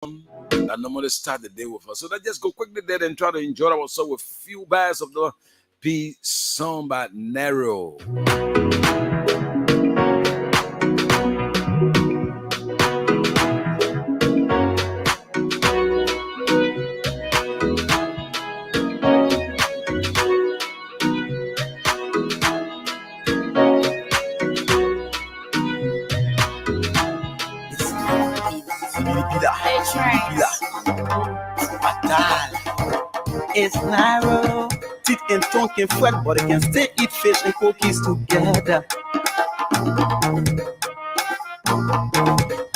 that normally start the day with us. So let's just go quickly there and try to enjoy ourselves with few bars of the peace song by Narrow. It's narrow, teeth and tongue can fret, but it can still eat fish and cookies together.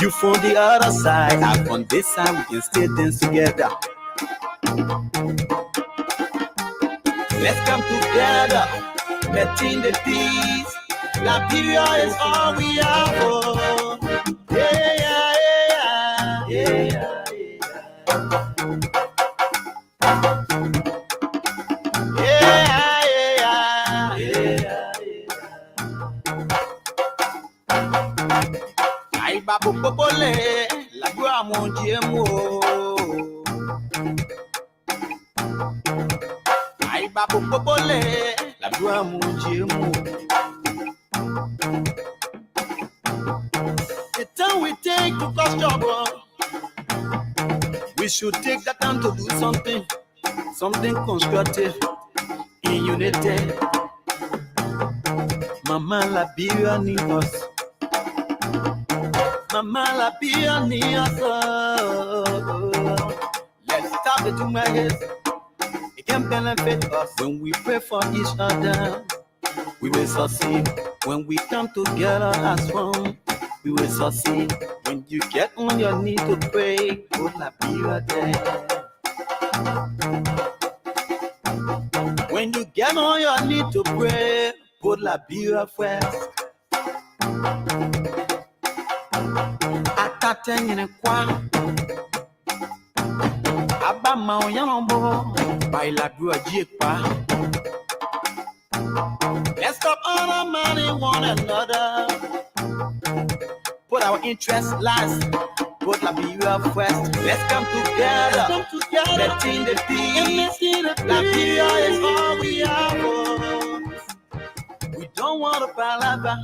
You from the other side, I from this side, we can still dance together. Let's come together, betting the peace. Liberia is all we have. Oh. Yeah, yeah, yeah, yeah, yeah. Popole, la gloire mon Dieu mo. Aïe ba popole, la gloire mon Dieu mo. The time we take to cause trouble, we should take that time to do something constructive in unity. Mama Liberia need us. Mama Liberia need us. Let's stop the two heads. It can benefit us when we pray for each other. We will succeed when we come together as one. We will succeed when you get on your knees to pray. Put Liberia there. When you get on your knees to pray, put Liberia first. Ataten in a kwa Abama Yambo by Liberia Jipa. Let's stop undermining one another. Put our interests last. Put Liberia first. Let's come together. Letting the peace. Liberia is all we have. We don't want a palava.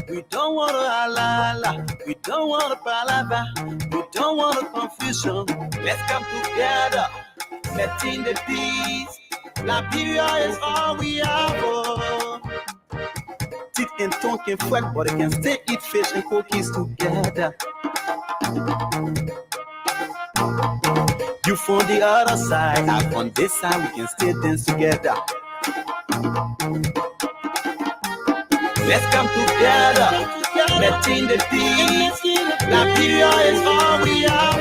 We don't want a halala. We don't want a palava. We don't want a confusion. Let's come together. Letting the peace. Liberia is all we have. Teeth and tongue can fret, but it can still eat fish and cookies together. You from the other side, I from this side, we can still dance together. Let's come together, letting the peace. Liberia is all we have.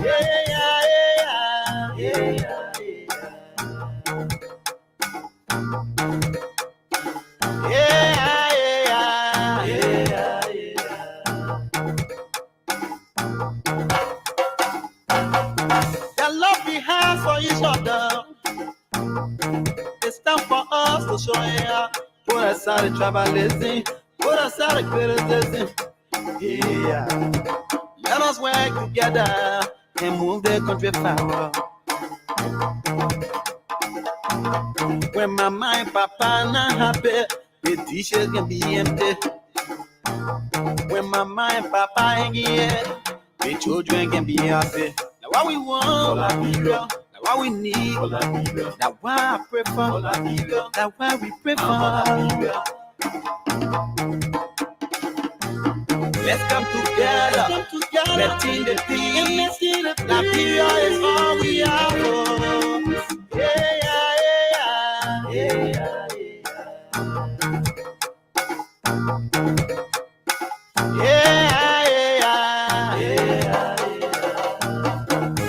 Yeah, yeah, yeah, yeah, yeah. For each other, it's time for us to show it. Put aside the tribalism, put aside the criticism. Yeah, let us work together and move the country forward. When mama and papa not happy, the dishes can be empty. When mama and papa ain't here, the children can be happy. Now what we want, Liberia. What we need, that's why I pray for, that's why we pray for. Let's come together, letting the peace. Liberia is all we have. Yeah, yeah, yeah, yeah, yeah, yeah.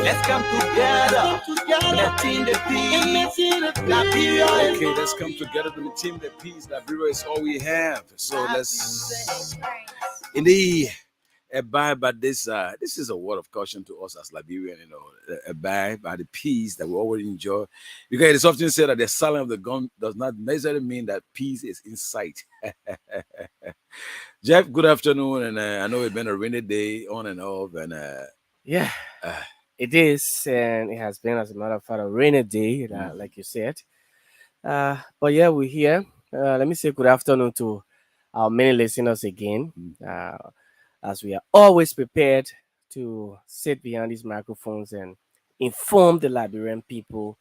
Let's come together. Letting the peace. Okay, let's come together to team the peace. Liberia is all we have. So let's indeed abide by this. This is a word of caution to us as Liberian, abide by the peace that we already enjoy. Because it is often said that the silence of the gun does not necessarily mean that peace is in sight. Jeff, good afternoon. And I know it's been a rainy day on and off. And Yeah, Uh, it is, and it has been, as a matter of fact, a rainy day, mm. like you said. But yeah, we're here. Let me say good afternoon to our many listeners again, uh, as we are always prepared to sit behind these microphones and inform the Liberian people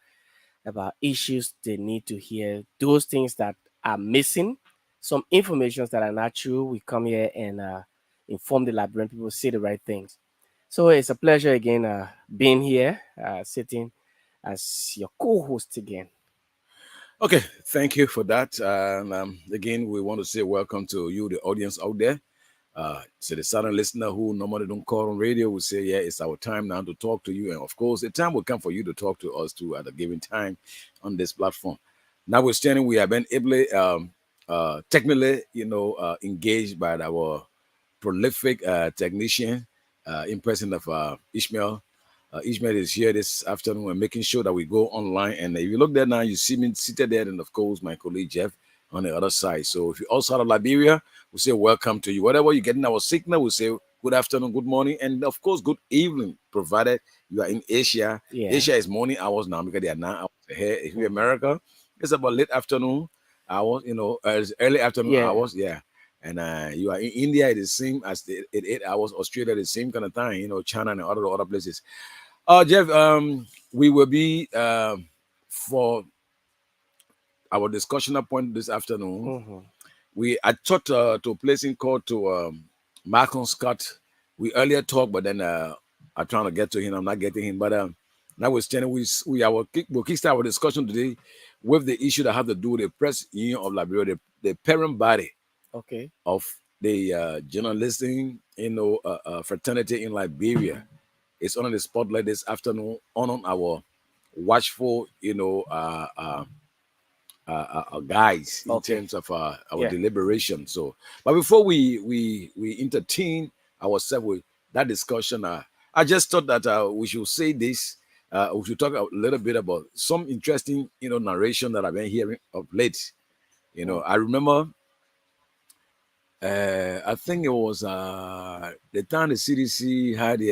about issues they need to hear, those things that are missing, some informations that are not true. We come here and inform the Liberian people, say the right things. So it's a pleasure again being here, sitting as your co-host again. Okay, thank you for that. Again, we want to say welcome to you, the audience out there. To the southern listener who normally don't call on radio, we say, yeah, it's our time now to talk to you. And of course, the time will come for you to talk to us too at a given time on this platform. Notwithstanding, we have been able, technically, engaged by our prolific technician in person of Ishmael. Ishmael is here this afternoon and making sure that we go online. And if you look there now, you see me seated there, and of course, my colleague Jeff on the other side. So if you're outside of Liberia, we say welcome to you. Whatever you get in our signal, we say good afternoon, good morning, and of course, good evening, provided you are in Asia. Yeah. Asia is morning hours now because they are 9 hours ahead. If you're Mhm. America, it's about late afternoon hours, it's early afternoon Yeah. hours. Yeah. And you are in India, it is same as the 8 hours. Australia, the same kind of time. China and other places. Jeff, we will be for our discussion point this afternoon. Hmm. I thought to placing call to Malcolm Scott. We earlier talked, but then I'm trying to get to him. I'm not getting him. But notwithstanding, we'll kickstart our discussion today with the issue that have to do with the press union of Liberia, the parent body Okay. of the journalism, fraternity in Liberia. It's on the spotlight this afternoon on our watchful, guys in Okay. terms of our Yeah. deliberation. So, but before we entertain ourselves with that discussion, I just thought that we should say this. We should talk a little bit about some interesting, narration that I've been hearing of late. Mm. I remember, I think it was the time the CDC had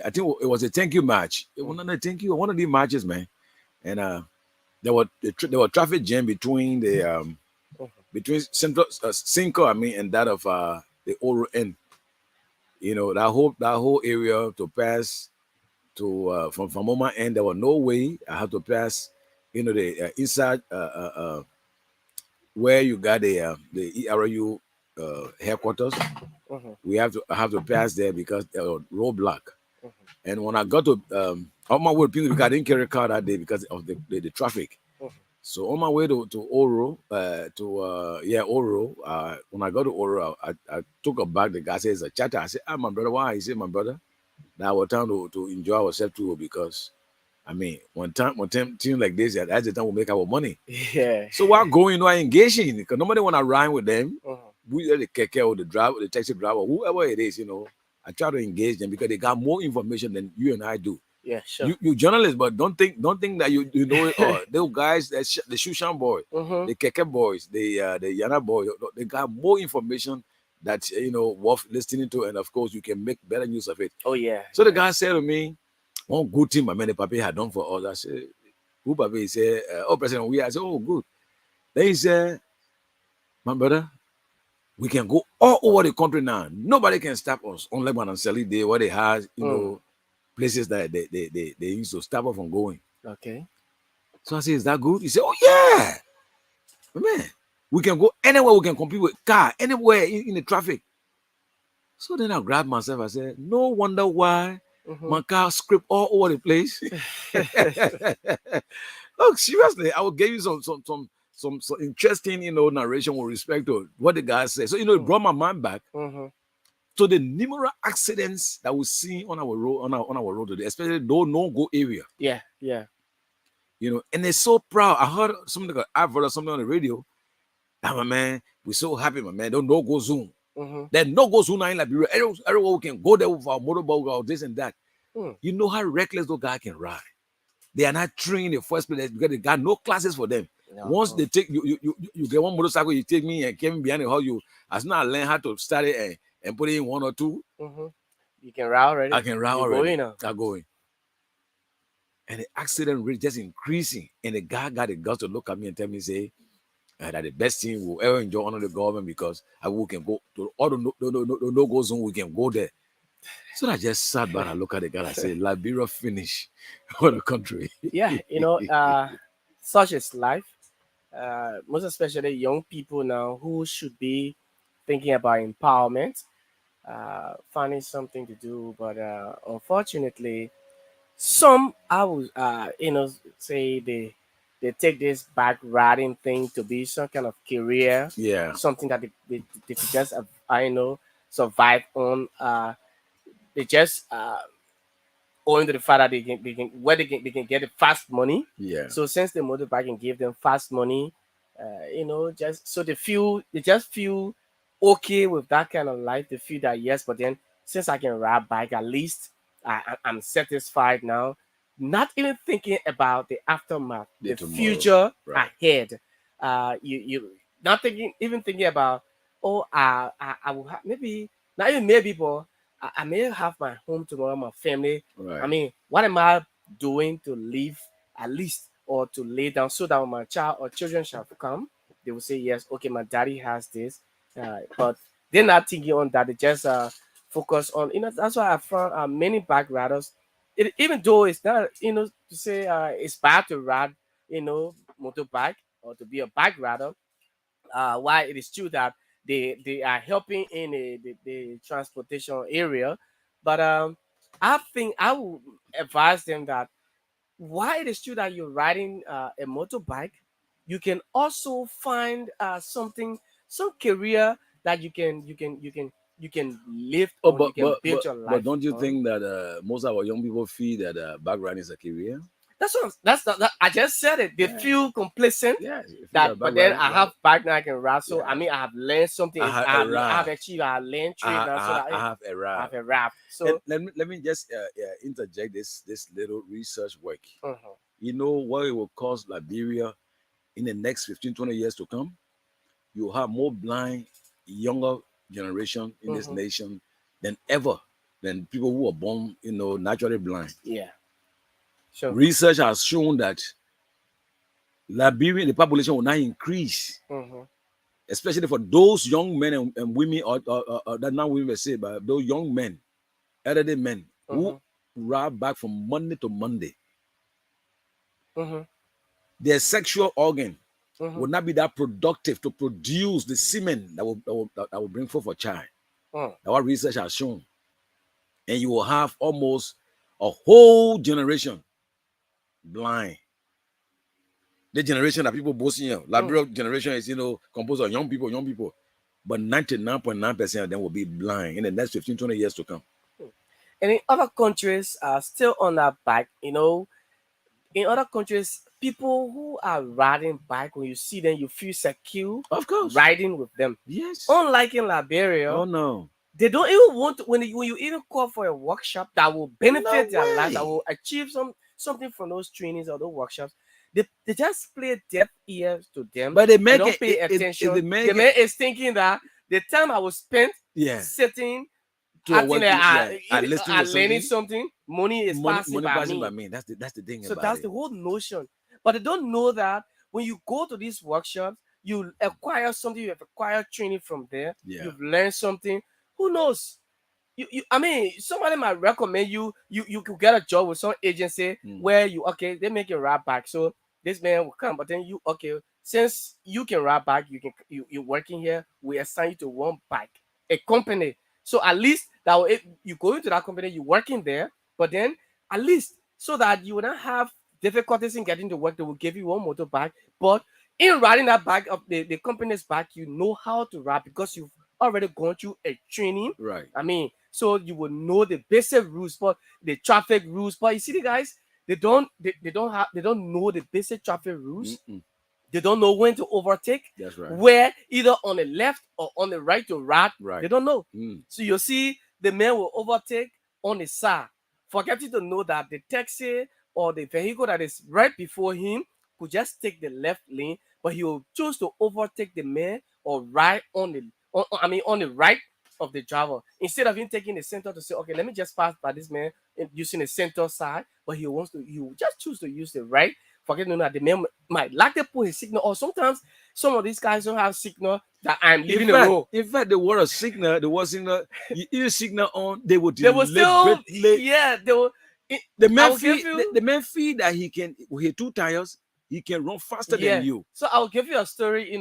I think it was a thank you match. It was Mm. not a thank you, one of the matches, man. And there were traffic jam between the Mhm. between Central Cinco, and that of the Oro end. That whole area to pass to from Moma end. There was no way I had to pass. The inside where you got the ERU headquarters. Mhm. I have to pass there because there was roadblock. Mhm. And when I got to on my way to because I didn't carry a car that day because of the traffic. Mhm. So on my way to Oro, Oro. When I got to Oro, I took a bag. The guy says a chatter. I said, "Ah, my brother, why?" He said, "My brother, now we're trying to enjoy ourselves too because when time things like this, that's the time we make our money. Yeah. So while going, I engaging because nobody want to ride with them. Mhm. We the keke or the driver, the taxi driver, whoever it is, I try to engage them because they got more information than you and I do. Yeah. Sure. You journalists, but don't think that you know it all. Those guys, the Shushan boy, Mhm. the Keke boys, the Yana boy, they got more information that worth listening to, and of course you can make better use of it. Oh yeah. So the Yeah. guy said to me, one good thing my man the papi had done for us. I said, who papi? He said, oh President, we. I said, oh good. Then he said, my brother, we can go all over the country now. Nobody can stop us unless Mananseli Day, where they have, Mm. places that they used to stop us from going. Okay. So I said, is that good? He said, oh yeah, man, we can go anywhere. We can compete with car anywhere in the traffic. So then I grabbed myself. I said, no wonder why Mhm. my car scrape all over the place. Look, seriously, I will give you some interesting, narration with respect to what the guy said. So it Mm. brought my mind back Mhm. to the numerous accidents that we see on our road on our road today, especially those no-go area. Yeah. Yeah. And they're so proud. I heard something like I've heard something on the radio. That my man, we're so happy, my man. Don't no go zoom. Mhm. Then no go zoom now in Liberia. Everywhere we can go there with our motorbike or this and that. Mm. You know how reckless those guys can ride. They are not trained in the first place because they got no classes for them. No. Once they take you get one motorcycle, you take me and came behind the house. As soon as I learn how to start it and put it in one or two, Mhm. You can ride already. I can ride You already. going now. I'm going. And the accident rate just increasing. And the guy got the guts to look at me and tell me, say, that the best thing we'll ever enjoy under the government because we can go to all the no-go zone, we can go there. So I just sat back and look at the guy and say, Liberia finish for the country. Yeah, such is life. Most especially young people now who should be thinking about empowerment, finding something to do. But unfortunately, some I would say they take this back riding thing to be some kind of career, Yeah. something that they could just survive on. They just owing to the fact that they can get the fast money. Yeah. So since the motorbike can give them fast money, just so they just feel okay with that kind of life. They feel that yes, but then since I can ride bike, at least I'm satisfied now. Not even thinking about the aftermath, the tomorrow, future right. ahead. You not thinking about I will maybe not even maybe, but I may have my home tomorrow, my family. Right. I mean, what am I doing to live at least or to lay down so that when my child or children shall come, they will say, yes, okay, my daddy has this. But they're not thinking on that. They just focus on, that's why I found many bike riders, even though it's not, to say it's bad to ride, motorbike or to be a bike rider, why it is true that they are helping in the transportation area, but I think I would advise them that why it is true that you're riding a motorbike, you can also find some career that you can live on, you can build your life. But don't you on. think that most of our young people feel that bike riding is a career? I just said it. They feel complacent. Yeah. But then I have bike now I can rap. So I mean I have learned something. I have achieved. I have learned trade now. So that I have a I rap. have a rap. So And let me just interject this little research work. mhm. You know what it will cost Liberia in the next 15, 20 years to come? You have more blind, younger generation in this nation than ever, than people who are born, naturally blind. Yeah. Sure. Research has shown that Liberian, the population will not increase, especially for those young men and women, or that not women say, but those young men, elderly men who ride back from Monday to Monday. Their sexual organ will not be that productive to produce the semen that will bring forth a child. That's what research has shown. And you will have almost a whole generation blind. The generation that people boasting of, Liberia generation is, composed of young people. But 99.9% of them will be blind in the next 15, 20 years to come. And in other countries are still on that bike, in other countries, people who are riding bike, when you see them, you feel secure. Of course. Riding with them. Yes. Unlike in Liberia. Oh no. They don't even want to, when you even call for a workshop that will benefit their lives, that will achieve something from those trainings or those workshops. They just play deaf ears to them. But they don't pay attention. The man is thinking that the time I was spent sitting learning something, money is passing by me. That's the thing. So that's the whole notion. But they don't know that when you go to these workshops, you acquire something, you have acquired training from there, you've learned something. Who knows? I mean, somebody might recommend you could get a job with some agency where they make you ride back. So this man will come, but then since you can ride back, you're working here, we assign you to one bike, a company. So at least you go into that company, you're working there, but then at least so that you will not have difficulties in getting to work, they will give you one motorbike. But in riding that bike of the company's bike, you know how to ride because you've already gone through a training. Right. I mean, so you will know the basic rules, but the traffic rules. But you see, the guys, they don't know the basic traffic rules. They don't know when to overtake. That's right. Where either on the left or on the right to ride. Right. They don't know. So you see, the man will overtake on the side, forgetting to know that the taxi or the vehicle that is right before him could just take the left lane, but he will choose to overtake the man or ride on the right of the driver. Instead of him taking the center to say, okay, let me just pass by this man using the center side, but he just choose to use the right. Forgetting that the man might like to put his signal, or sometimes some of these guys don't have signal that I'm leaving the road. In fact, the word signal, you signal on, they would They will still, yeah, they will. The man feel that he can with 2 tires, he can run faster than you. So I'll give you a story.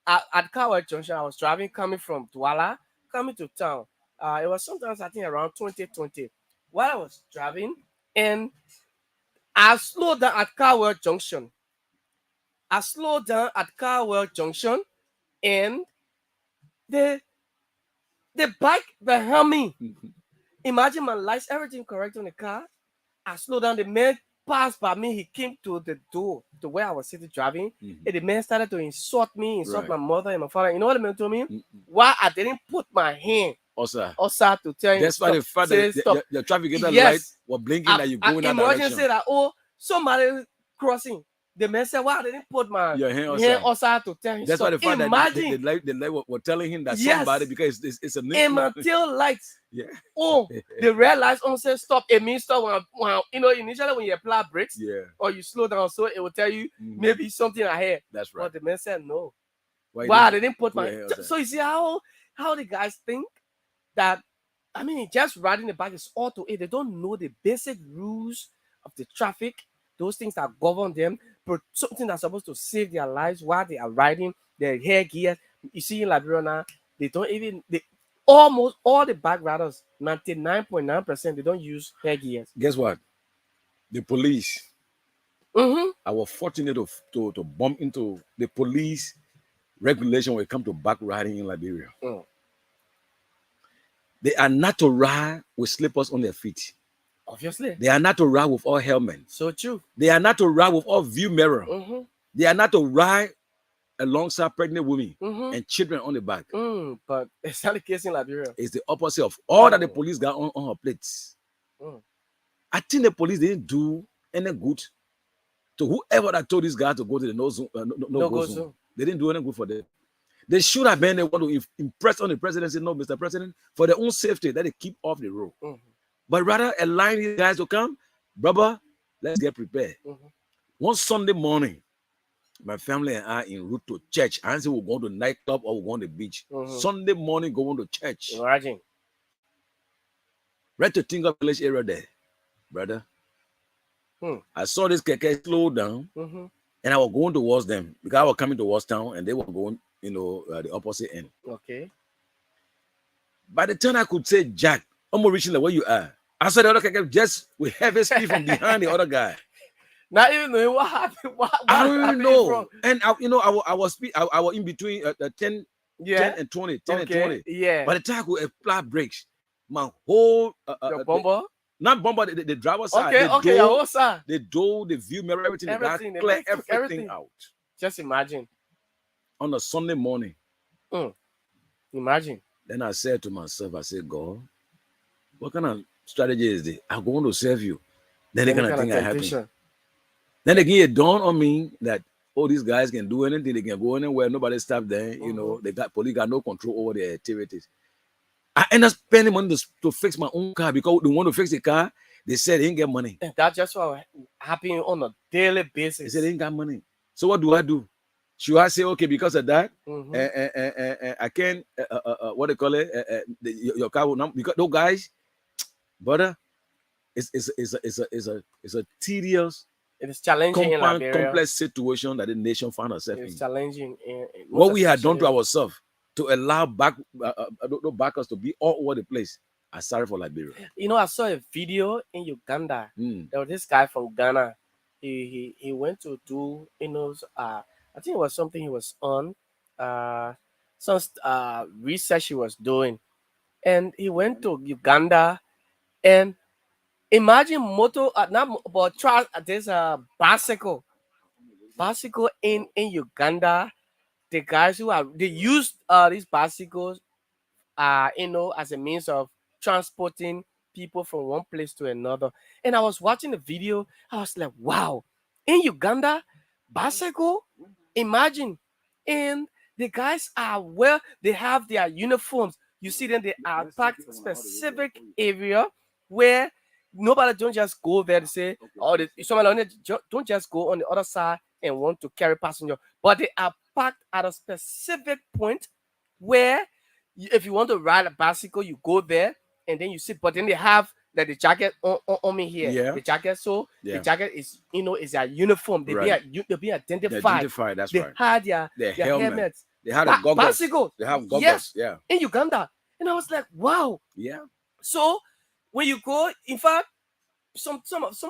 At Kawa Junction, I was driving coming from Douala, coming to town. It was sometimes I think around 2020. While I was driving, and I slowed down at Kawa Junction. And the bike behind me. Imagine my lights, everything correct on the car. I slowed down. The man passed by me. He came to the door to where I was sitting driving. And the man started to insult my mother and my father. You know what the man told me? Why I didn't put my hand outside to tell him. That's why the fact that the traffic light was blinking that you go in that direction. Say that, somebody crossing. The man said, "Why I didn't put my hand outside to tell him." That's why the fact that the light were telling him that somebody, because it's a and my tail lights. Yeah. The red lights on say stop. It means stop when initially when you apply brakes, or you slow down, so it will tell you maybe something ahead. That's right. But the man said no. Why I didn't put my so you see how the guys think that, I mean, just riding the bike is auto. They don't know the basic rules of the traffic, those things that govern them, but something that's supposed to save their lives while they are riding, their hair gear. You see in Liberia now, almost all the bike riders, 99.9%, they don't use hair gears. Guess what? The police. I was fortunate to bump into the police regulation when it comes to bike riding in Liberia. They are not to ride with slippers on their feet. Obviously. They are not to ride with all helmets. So true. They are not to ride with all view mirror. They are not to ride alongside pregnant women and children on the back. But it's not the case in Liberia. It's the opposite of all that the police got on her plates. I think the police didn't do any good to whoever that told this guy to go to the no go zone. They didn't do any good for them. They should have been, they want to impress on the president, say, no, Mr. President, for their own safety, that they keep off the road. But rather allowing these guys to come, brother, let's get prepared. One Sunday morning, my family and I en route to church. I didn't say we're going to nightclub or we're going to the beach. Sunday morning, going to church. Imagine. Right to Tinga Village area there, brother. I saw this keke slow down, and I was going towards them because I was coming towards town, and they were going, the opposite end. Okay. By the time I could say, Jack, I'm reaching where you are, I saw the other keke just with heavy speed from behind the other guy. Not even knowing what happened. I don't know. And I was in between 10 and 20. 10 and 20. Yeah. By the time I could apply brakes, my whole your bumper. Not bumper, the driver's side. Okay, your whole side. The door, the view mirror, everything clear everything out. Just imagine. On a Sunday morning. Imagine. Then I said to myself, I said, God, what kind of strategy is this? I'm going to serve you. Then the kind of thing happened. Then again, it dawned on me that these guys can do anything, they can go anywhere, nobody stop them. Police got no control over their activities. I ended up spending money to fix my own car because they want to fix the car. They said they didn't get money. And that's just what happening on a daily basis. They said they didn't got money. So what do I do? Should I say, okay, because of that, I can't, what they call it, your car will not, because those guys, brother, it's a tedious, it is challenging complex situation that the nation found herself in. It's challenging. What we had done to ourselves to allow backers to be all over the place. I'm sorry for Liberia. I saw a video in Uganda. There was this guy from Ghana. He went to do, I think it was something he was on, some research he was doing. And he went to Uganda, and imagine there's a bicycle in Uganda. The guys they used these bicycles, as a means of transporting people from one place to another. And I was watching the video. I was like, wow, in Uganda, bicycle, imagine. And the guys they have their uniforms, you see them, they are packed specific area where nobody don't just go there to say, oh, somebody on it, don't just go on the other side and want to carry passenger, but they are packed at a specific point where if you want to ride a bicycle, you go there and then you sit, but then they have that the jacket on me here. Yeah. The jacket, so Yeah. the jacket is, is a uniform. They Right. they be identified. They're identified, that's They right. had their helmet. helmets. They had a goggles. Bicycle. They have goggles. Yes. Yeah. In Uganda. And I was like, wow. Yeah. So when you go, in fact, some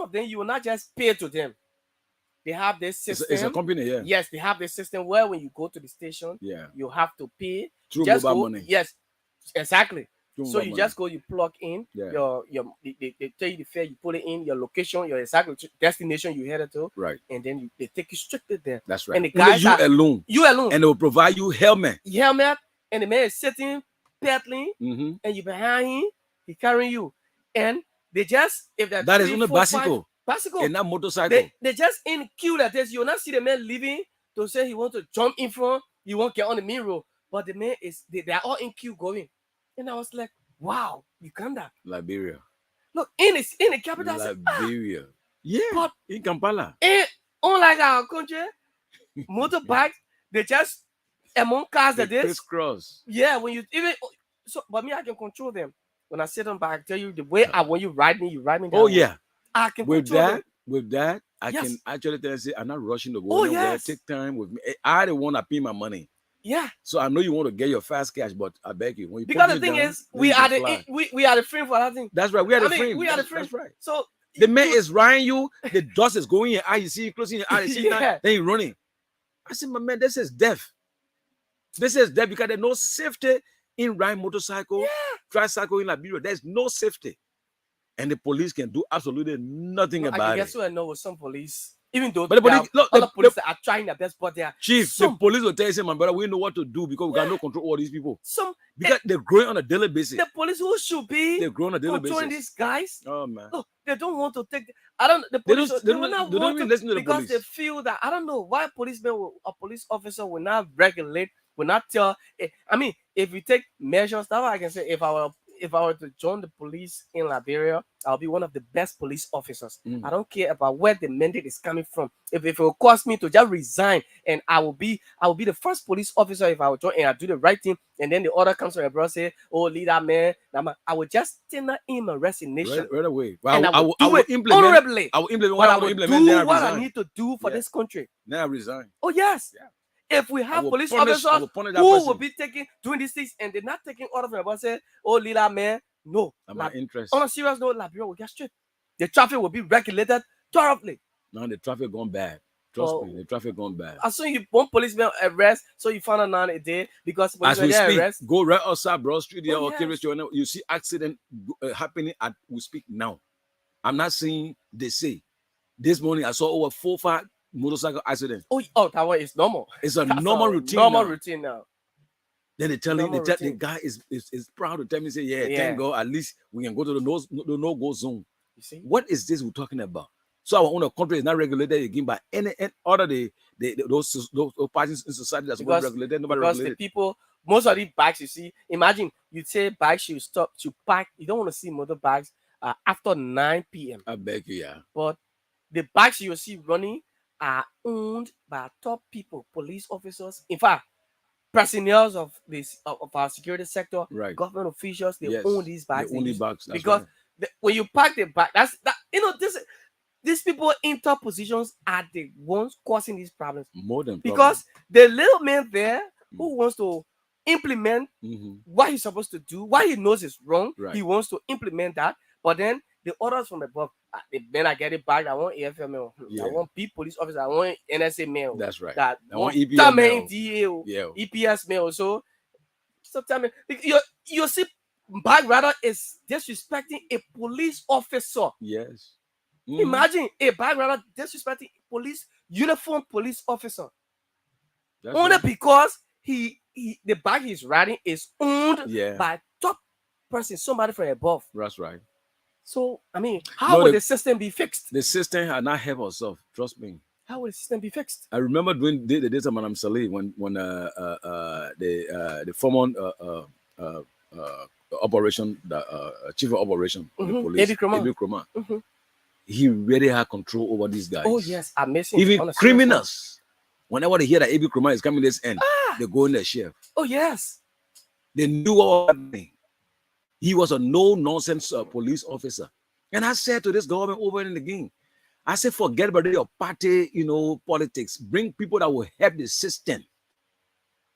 of them, you will not just pay to them. They have this system. It's a company, yeah. Yes, they have this system where when you go to the station, Yeah. you have to pay. Through Just mobile go, money. yes, exactly. Through So mobile you money. just go, you plug in Yeah. they tell you the fare, you put it in your location, your exact destination you headed to, Right. and then they take you straight to there. That's right. And the Only guys you are- alone. You alone, And they will provide you helmet. helmet, and the man is sitting, pedaling, Mm-hmm. and you behind him, he carrying you, and they just if that That is on the bicycle. bicycle, And that motorcycle. they just in queue like this. You'll not see the man leaving to say he want to jump in front. He won't get on the main road, but the man is they are all in queue going. And I was like, wow, Uganda. Liberia. Look in the capital. I said, Liberia. Yeah. But- in Kampala. and unlike our country, motorbikes they just among cars They that this. crisscross. Yeah, when you even so, but me I can control them. When I sit on back, I tell you the way I when you ride me that Oh way. yeah. I can With control that, them. I Yes. can actually tell you, say, I'm not rushing to go Oh, anywhere. yes. Take time with me. I don't want to pay my money. Yeah. So I know you want to get your fast cash, but I beg you, when you Because put the it thing down, is, then we you are can the fly. we are the frame for that thing. That's right. We are the I mean, frame. we are the That's- frame. That's right. So The man is riding you. The dust is going in your eye. You see, closing your eye. You see Yeah. that, then you're running. I said, my man, this is death. This is death because there's no safety in riding motorcycle, tricycle in Liberia. There's no safety, and the police can do absolutely nothing I about can it. guess who I know with some police, even though But the there police, are look, other police that are trying their best, but they are chief, some the police will tell you, say, my brother, we know what to do because we got no control over these people some because they're growing on a daily basis. the police who should be They're growing on a daily controlling basis. these guys. Oh man, Look, they don't want to take. I don't. The They police. don't- They, they will don't- not they don't want even to listen to the because they police. feel that I don't know why a police officer will not regulate, will not tell. I mean, if we take measures, that's what I can say. If I were to join the police in Liberia, I'll be one of the best police officers. Mm. I don't care about where the mandate is coming from. If it will cost me to just resign, and I will be the first police officer if I will join and I do the right thing, and then the order comes from abroad say, "Oh, leader man," I will just tender in my resignation. right away. Well, And I will do it implement. honorably. I will implement But what I I will will implement. Then do I what I resign. need to do for Yeah. this country. Then I resign. Oh yes. Yeah. If we I have will police punish- I will officers punish that who person. will be doing these things and they're not taking order from about say, "Oh, leader man," no. And my Like, interest. on a serious note, Liberia will get straight. The traffic will be regulated thoroughly. Now the traffic gone bad. Trust Oh. me, the traffic gone bad. As soon you one policeman arrest, so you found out now a day because As policemen we they speak, arrest. go right outside Broad Street there Oh, or Kerry yes. Street, you see accident happening at we speak now. I'm not saying they say. This morning I saw over 4-5 motorcycle accidents. Oh, that one is normal. It's a That's normal a routine. Normal now. routine now. Then they tell Normal the routine. guy is proud to tell me, say, yeah, Yeah. thank God, at least we can go to the no-go zone. You see? What is this we're talking about? So our own country is not regulated again by any other those parties in society that's supposed to Because- regulate. Nobody Because the regulated. people, most of these bikes, you see, imagine you say bikes should stop to park. You don't want to see motorbikes after 9 p.m. I beg you, yeah. But the bikes you see running are owned by top people, police officers. In fact, personnel of our security sector, Right. government officials, they Yes. own these bikes. The They only use- box. because when you park the bike, these people in top positions are the ones causing these problems. more than Because the little man there who wants to implement what he's supposed to do, what he knows is wrong, Right. he wants to implement that. But then the orders from above, the men are getting back. I want AFM, Yeah. I want P police officer, I want NSA mail. That's right. That I want one EPS mail. DA, Yeah. EPS mail. So sometimes you see, bag rather is disrespecting a police officer. Yes. Mhm. Imagine a bag rather disrespecting police uniform police officer That's only right. because the bag he's riding is owned Yeah. by top person, somebody from above. That's right. So I mean, how No, will the- the system be fixed? The system had not helped herself. Trust me. How will the system be fixed? I remember during the days of Madam Saleh when the former operation, the chief of operation, of the police, Eddie Kroma. Eddie Kroma. Mhm. He really had control over these guys. Oh yes, amazing. Even On a serious criminals, whenever they hear that Eddie Kroma is coming this end, they go in their share. note. Oh yes. They knew what was happening. He was a no-nonsense police officer. And I said to this government over and again, I said, forget about your party, politics. Bring people that will help the system.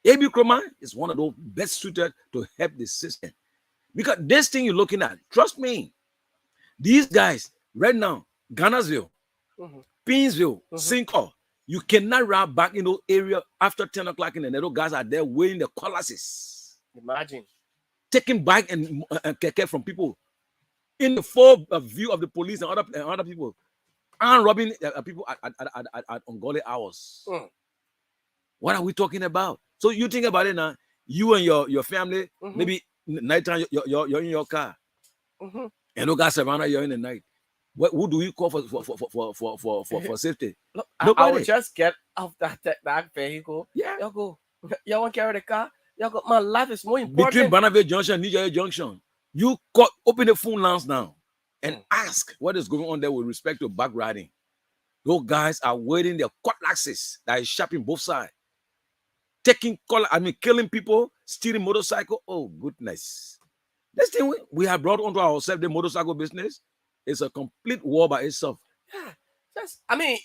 A.B. Kroma is one of those best suited to help the system. Because this thing you're looking at, trust me, these guys right now, Ghanarsville, Pinsville, Cinco, you cannot ride back in those area after 10 o'clock in the night. Those guys are there weighing the colours. Imagine. Taking bike and keke from people in the full view of the police and other people, and robbing people at ungodly hours. What are we talking about? So you think about it now. You and your family, maybe nighttime you're in your car, and no guys around you in the night. Who do you call for safety? Look, I would just get off that vehicle. Yeah. Y'all go. Y'all want to carry the car? Y'all go. My life is more important. Between Bannerville Junction and Nigeria Junction, you open the phone lines now and ask what is going on there with respect to back riding. Those guys are waiting their cutlasses that is sharp in both sides. Killing people, stealing motorcycle. Oh, goodness. This thing we have brought onto ourselves, the motorcycle business, is a complete war by itself. Yeah.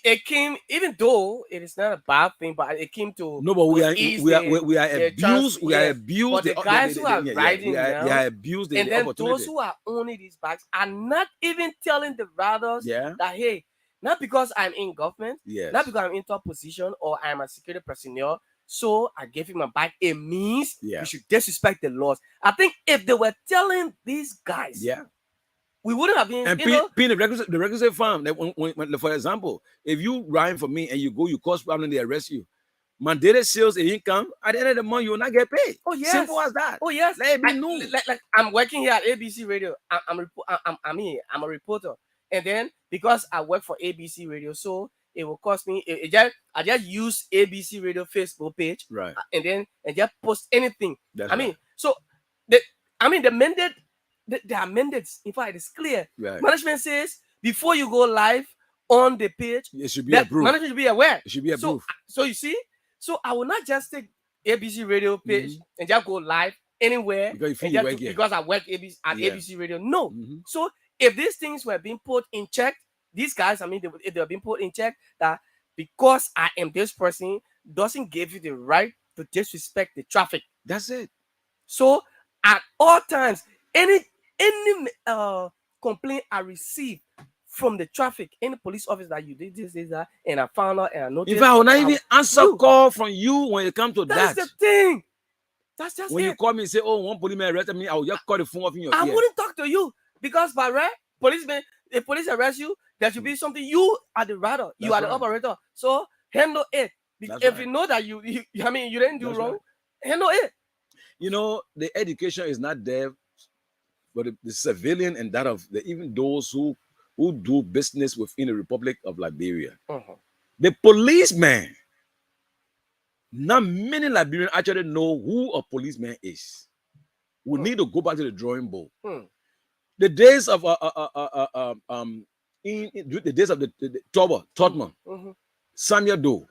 It came, even though it is not a bad thing, but it came to no, but we are abused. We are abused. But the guys who are riding now, they are abused. And then those who are owning these bikes are not even telling the riders that, hey, not because I'm in government, not because I'm in top position or I'm a security personnel, so I gave him a bike. It means you should disrespect the laws. I think if they were telling these guys, we wouldn't have been. And being the requisite farm. That when, for example, if you ride for me and you cause problem, they arrest you. Mandated sales and income, at the end of the month, you will not get paid. Oh yes, simple as that. Oh yes, let me know. Like I'm working here at ABC Radio. I'm a reporter, and then because I work for ABC Radio, so it will cost me. I just use ABC Radio Facebook page, right? And just post anything. That's so the mandate. There are mandates. In fact, it's clear. Right. Management says before you go live on the page, it should be approved. Management should be aware. It should be approved. So you see, so I will not just take ABC Radio page and just go live anywhere because I work at ABC Radio. No. So if these things were being put in check, these guys, if they're being put in check, that because I am this person doesn't give you the right to disrespect the traffic. That's it. So at all times, any complaint I receive from the traffic, any police officer that you did this, that, and I found out and I noticed. If I will not even answer call from you when it comes to that. That's the thing. That's just when you call me and say, "Oh, one policeman arrested me," I will just call the phone off in your ear. I wouldn't talk to you because by right, if police arrest you, there should be something. You are the rider, you are the operator. So handle it. If you know that you didn't do wrong, handle it. The education is not there. But the civilian and that of even those who do business within the Republic of Liberia, the policeman, not many Liberians actually know who a policeman is. We need to go back to the drawing board. The days of the days of the Todman, Samuel Doe.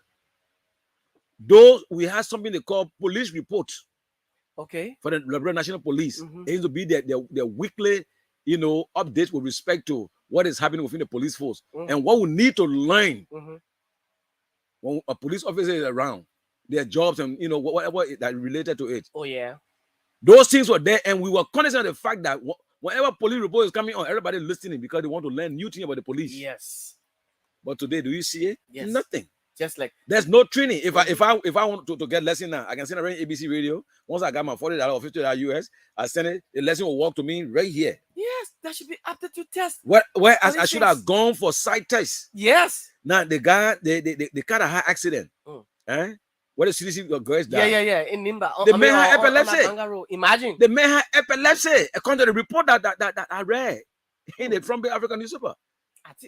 Those we had something they call police report. Okay. For the Liberia National Police, it needs to be their weekly, updates with respect to what is happening within the police force and what we need to learn when a police officer is around, their jobs and whatever that related to it. Oh yeah. Those things were there, and we were cognizant of the fact that whenever police report is coming on, everybody listening because they want to learn new things about the police. Yes. But today, do you see it? Yes. Nothing. Just like there's no training. If I want to get lesson now, I can send it right ABC Radio. Once I got my $40 or $50 US, I send it. The lesson will walk to me right here. Yes, that should be aptitude test. Where I should have gone for sight test. Yes. Now the guy, they kind of had accident. What the CDC girls died. Yeah. In Nimba. The man had epilepsy. Imagine. The man had epilepsy. According to the report that I read in the From the African newspaper.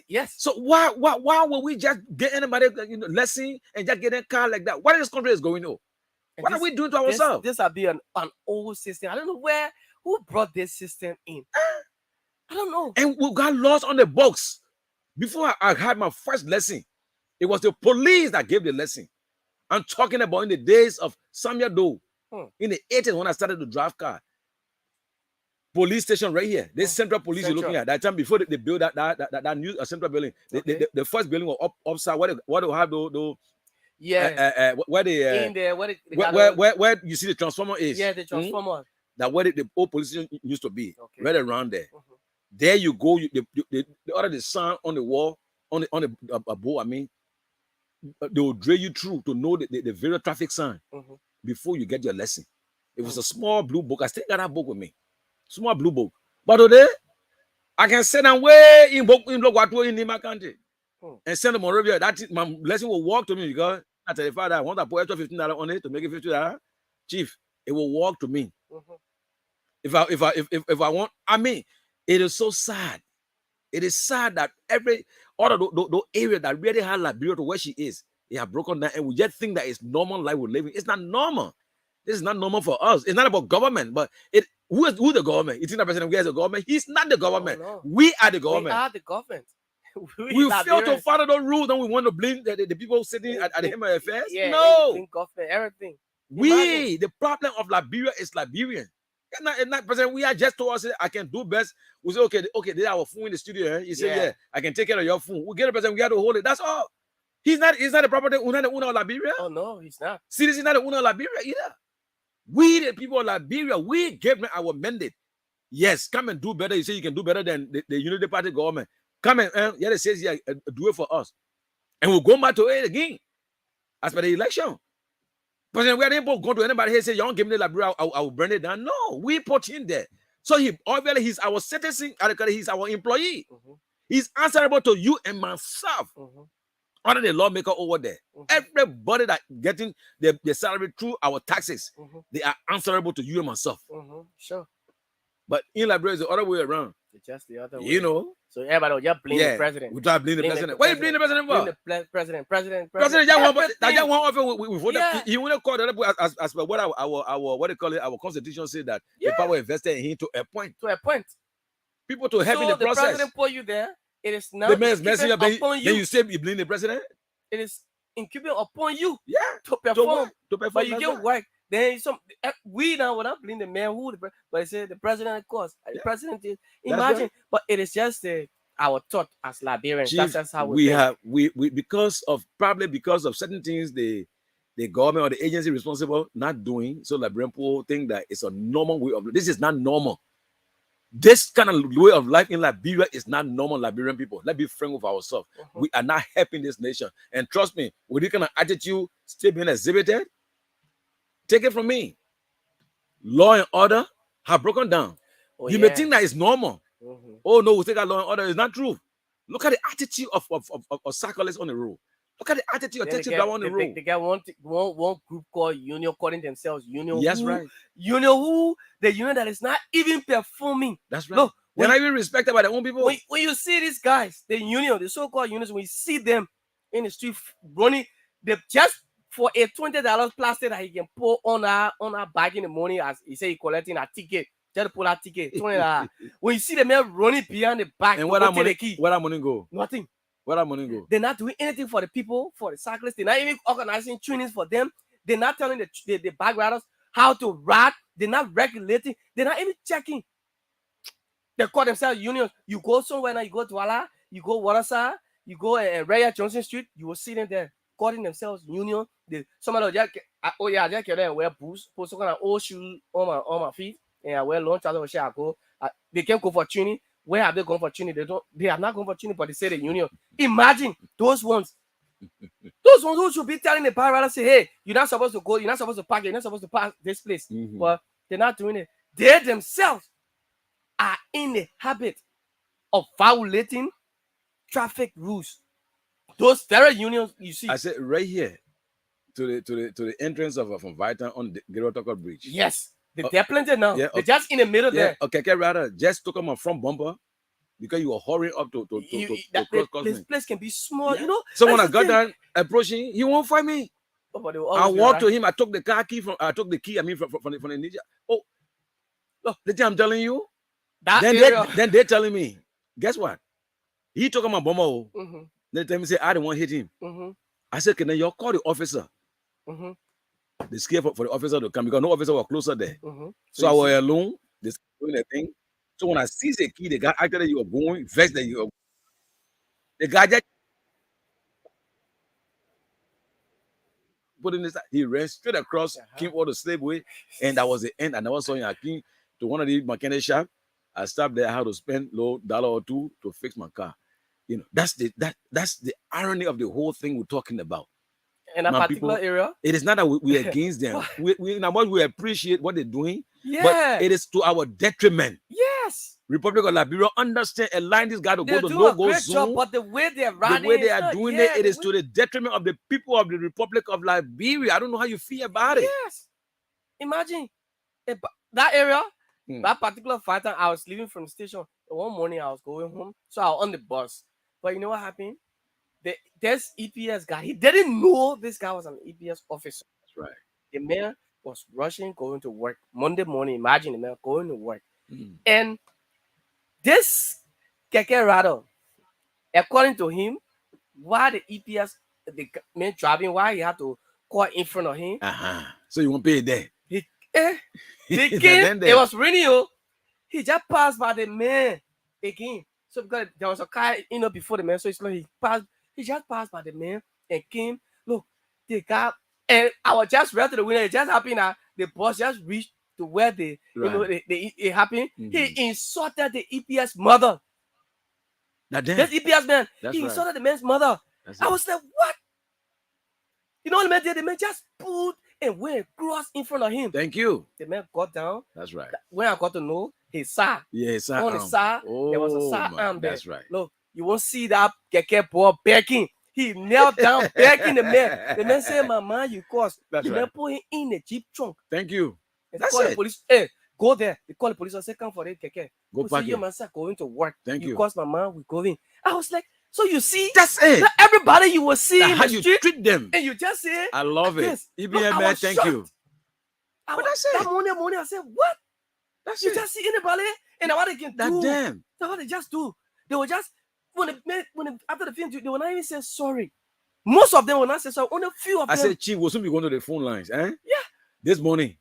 Yes. So why would we just get anybody lesson and just get a car like that? What this country is going on? What are we doing to ourselves? This will be an old system. I don't know Who brought this system in? I don't know. And we got lost on the box. Before I had my first lesson, it was the police that gave the lesson. I'm talking about in the days of Samuel Doe, in the 80s when I started to drive car. Police station right here. This Central Police you're looking at. That time before they built that new central building. Okay. The first building was upside. What they have though? Yeah. Where they In there, where you see the transformer is. Yeah, the transformer. That where the old police station used to be. Okay. Right around there. There you go. They order the sign on the wall, on the above. I mean, they will drill you through to know the various traffic sign before you get your lesson. It was a small blue book. I still got that book with me. Small blue book. But today, I can send them way in my country and send them Monrovia. My lesson will walk to me because I tell the father I want to put extra $15 on it to make it $50. Chief, it will walk to me. If I want, I mean, it is so sad. It is sad that every other the area that really had Liberia to where she is, they have broken down, and we just think that it's normal life we're living. It's not normal. This is not normal for us. It's not about government, but who the government? You think the president is the government? He's not the government. No. We are the government. We are the government. We fail to follow those rules, and we want to blame the people sitting at the helm of affairs. Yeah, no, government, everything. The problem of Liberia is Liberian. It's not president. We are just told us I can do best. We say, okay, they have a phone in the studio. You say, yeah, I can take care of your phone. We get the president, we got to hold it. That's all. He's not the property owner of Liberia. Oh no, he's not. Citizen is not the owner of Liberia either. We, the people of Liberia, we gave them our mandate. Yes, come and do better. You say you can do better than the Unity Party government. Come and it says here, do it for us. And we'll go back to it again as per the election. But we are able to go to anybody here and say, you don't give me the Liberia, I will burn it down. No, we put him there. So obviously he's our citizen, he's our employee. He's answerable to you and myself. Under the lawmaker over there. Everybody that getting their salary through our taxes, they are answerable to you and myself. Sure. But in Liberia, it's the other way around. It's just the other way. You know? So everybody will just blame the president. We try to blame the president. Why you blame the president for? Blame the president. President, that one offer we voted. He wouldn't call the other as per what our what they call it, our constitution said that the power invested in him to a point. To a point. People to help in the process. So the president put you there. It is now the man's messing up. Then you say you blame the president. It is incumbent upon you. Yeah. To perform. To perform. But you get work. Then we now will not blame the man but I say the president, of course. The president is imagine, but it is just our thought as Liberians. Chief, that's just how we because of certain things the government or the agency responsible not doing, so Liberian people think that it's a normal way of life. This is not normal. This kind of way of life in Liberia is not normal, Liberian people. Let's be frank with ourselves. We are not helping this nation. And trust me, with this kind of attitude still being exhibited, take it from me. Law and order have broken down. You may think that it's normal. Oh no, we think that law and order is not true. Look at the attitude of cyclists on the road. Look at the attitude of taxi driver on the road. They got one group called Union, calling themselves Union. Yes, right. Union who? The union that is not even performing. That's right. Look, they're not even respected by their own people. When you see these guys, the union, the so-called unions, when you see them in the street running, they just for a $20 plastic that he can pull on our bag in the morning, as he say he collecting a ticket. Just pull that ticket, $20. When you see the man running behind the back, and where that money go? Nothing. Where that money go? They're not doing anything for the people, for the cyclists. They're not even organizing trainings for them. They're not telling the bike riders how to ride. They're not regulating. They're not even checking. They call themselves unions. You go somewhere now, you go to Walla, you go Waterside, you go Raya Johnson Street, you will see them there calling themselves union. Some of them just wear boots, put some kind of old shoes on my feet, and I wear long trousers. They can't go for training. Where have they gone for training? They have not gone for training, but they say the union. Imagine those ones. Those ones who should be telling the bike rider, say, hey, you're not supposed to go, you're not supposed to park, you're not supposed to pass this place. But they're not doing it. They themselves are in the habit of violating traffic rules. Those very unions you see. I said right here to the entrance of from Vital on the Gerotoko Bridge. Yes. They're plenty now. Yeah, they're just in the middle there. Okay, rather just took them a front bumper because you were hurrying up to cross this place can be small, you know. Someone I got down approaching, he won't find me. I walked to him. I took the car key from. I took the key. I mean, from the Niger. Oh, The thing I'm telling you, That then area. then they're telling me, guess what? He talking about Bomo. Mhm, They tell me say I don't want to hit him. mhm, I said, can you call the officer? mhm, They scared for the officer to come because no officer was closer there. mhm. So I you was see- alone. They doing the thing. So when I see the key, the guy actually you were going, vexed that you were. The guy just put in this. He ran straight across, came all the slave way, and that was the end. I never saw him. I came to one of the mechanic shop. I stopped there. I had to spend low $1 or $2 to fix my car. You know, that's the irony of the whole thing we're talking about. in a My particular people, area. it is not that we're against them. We appreciate what they're doing, Yeah. but it is to our detriment. Yes. Republic of Liberia understand, align this guy to They're go to doing a no-go great job, zone. but the way they're The running, way they it's are not- doing yeah, it the is way- to the detriment of the people of the Republic of Liberia. I don't know how you feel about it. Yes. Imagine that area, Hmm. that particular fighter. I was leaving from the station. One morning I was going home, so I was on the bus. But you know what happened? This EPS guy, he didn't know this guy was an EPS officer. That's right. The man was rushing, going to work Monday morning. Imagine the man going to work, Hmm. and this Keke Rattle, according to him, why the EPS, the man driving, why he had to call in front of him. So you won't pay it there. They Then came, there. it was raining. Oh. He just passed by the man again. So because there was a car, before the man, so it's like he just passed by the man and came. Look, the guy, and I was just right to the window. It just happened that the bus just reached to where it happened. Mhm. He insulted the EPS mother. That then. This EPS man, That's he right. insulted the man's mother. That's I it. was like, what? You know what the man did? The man just pulled and went across in front of him. Thank you. The man got down. That's right. When I got to know his side, Yeah, it's on the side, there was a Oh, side my- arm there. That's right. Look, you won't see that Keke boy begging. He knelt down begging the man. The man said, "Mama, you caused." That's The man right. put him in the jeep trunk. Thank you. They That's call the it. police. Hey, go there. They call the police. I said, "Come for it, Keke." Go Who back say, "Your here. man said going to work." Thank you. Caused Mama, we going. I was like, so you see, That's it. that everybody you will see That's in how the you street, treat them. and you just say, I love it. Yes. EBM Look, I man, was thank shocked. you. I But was, that's it. that morning, I said, what? That's You it. just see anybody, and what they can That do. damn. That's what they just do. They will just after the film, they will not even say sorry. Most of them will not say sorry. Only a few of I them. said, Chief, we'll soon be going to the phone lines. Eh? Yeah. This morning,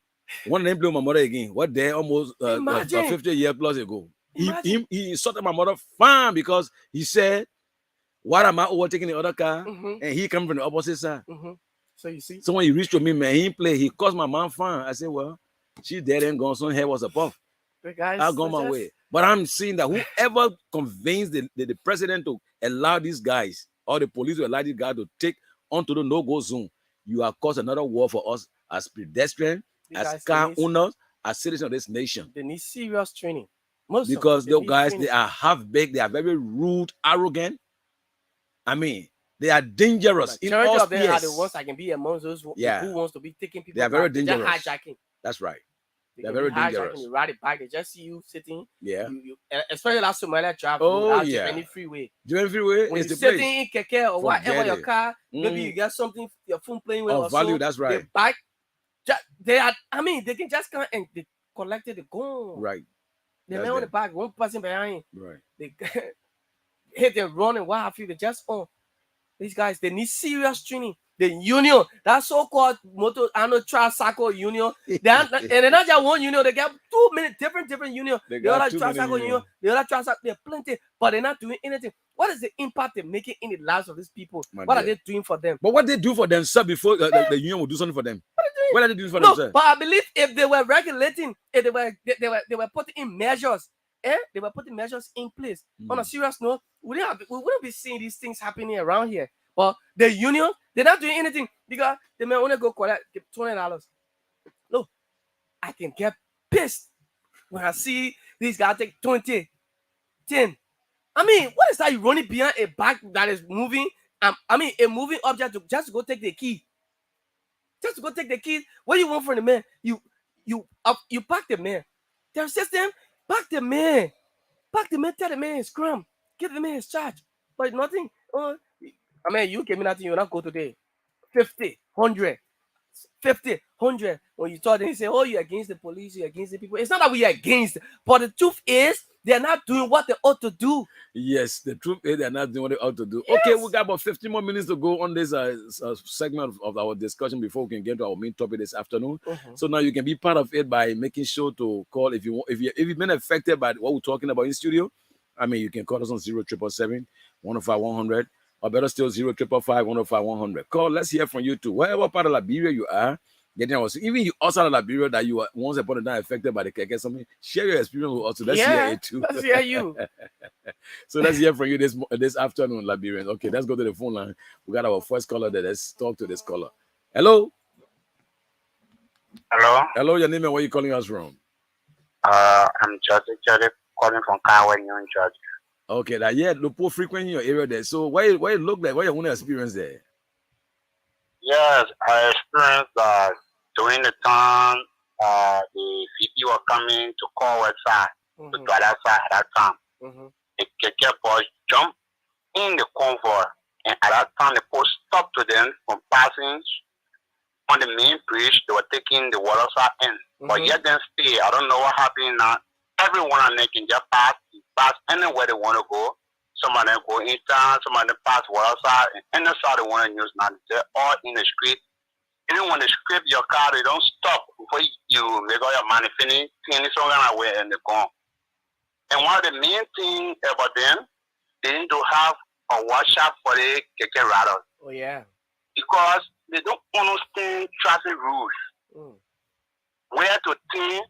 one of them blew my mother again. What day? Almost Imagine. 50 years plus ago. Imagine. He insulted my mother fine because he said, why am I overtaking the other car? Mhm, And he coming from the opposite side. mhm. So you see, So when he reached to me, man, he ain't play. He caused my mom fine. I said, well, she's dead and gone. Son, hair was a puff. the guys. I'll go my way. But I'm seeing that whoever convinced the president to allow these guys or the police to allow these guys to take onto the no-go zone, you have caused another war for us as pedestrians, as car owners, as citizens of this nation. They need serious training. Most of Because them, those need guys, training. they are half-baked, they are very rude, arrogant. I mean, they are dangerous in Majority all of them are the spheres. ones that can be amongst those Yeah. who wants to be taking people. They are very back. They're just dangerous. hijacking. That's right. They They're can be very hijacking, dangerous. You ride it back. They just see you sitting. Yeah. Especially that Somalia traffic. Oh, without yeah. any freeway. During freeway When is you're the place. sitting in keke or whatever Forget your it. car, maybe Mm. you got something your phone playing with Of or value, so, that's the right. bike, they are. I mean, they can just come and they collected the gun. Right, The That's man on them. the back, one person behind, right. they hit them running. What have you? They just these guys. They need serious training. The union, that so-called motor, tricycle union, and they're not just one union. They got too many different unions. They The got other too many tricycle union, unions. the other tricycle, they're plenty, but they're not doing anything. What is the impact they're making in the lives of these people? My What are dear. they doing for them? But what they do for themselves before the union will do something for them? What are they doing for No, themselves? but I believe if they were regulating, if they were putting in measures, they were putting measures in place. On a serious note, we wouldn't be seeing these things happening around here. But the union, they're not doing anything because they may only go collect $20. Look, I can get pissed when I see these guys take 20, 10. I mean, what is that? You running behind a bike that is moving? I mean, a moving object to just go take the key. Just to go take the keys. What do you want from the man? You pack the man. Their system, pack the man. Pack the man, tell the man his crumb. Give the man his charge. But nothing. I mean, you gave me nothing, you'll not go today. 50, 100. 50, 100. When you talk, they say, "Oh, you're against the police, you're against the people." It's not that we are against, but the truth is, they're not doing what they ought to do. Yes, the truth is they're not doing what they ought to do. Yes. Okay, we got about 15 more minutes to go on this segment of our discussion before we can get to our main topic this afternoon. So now you can be part of it by making sure to call if you've been affected by what we're talking about in studio. I mean, you can call us on 0777 105 100, or better still 0555 105 100. Call. Let's hear from you too. Wherever part of Liberia you are, even you outside of Liberia that you were once upon a time affected by the keke something, share your experience with us. Let's hear it too. Let's hear you. So let's hear from you this afternoon, Liberians. Okay, let's go to the phone line. We got our first caller there. Let's talk to this caller. Hello. Hello, your name and where you calling us from? I'm Jody calling from Conway, New Georgia. Okay, the poor frequent in your area there. So what it look like? What your own experience there? Yes, I experienced during the time the VP were coming to call side to the other side at that time. The KK boys jumped in the convoy, and at that time the post stopped to them from passing on the main bridge. They were taking the water side in, but yet then stay. I don't know what happened now. Everyone on there can just pass anywhere they want to go. Some of them go in town, some of them pass water side, and any side they want to use now. They're all in the street. Even when they scrape your car, they don't stop before you make all your money finish some kind of way and they're gone. And one of the main things about them, they need to have a workshop for the keke riders. Oh yeah. Because they don't understand traffic rules. Where to think,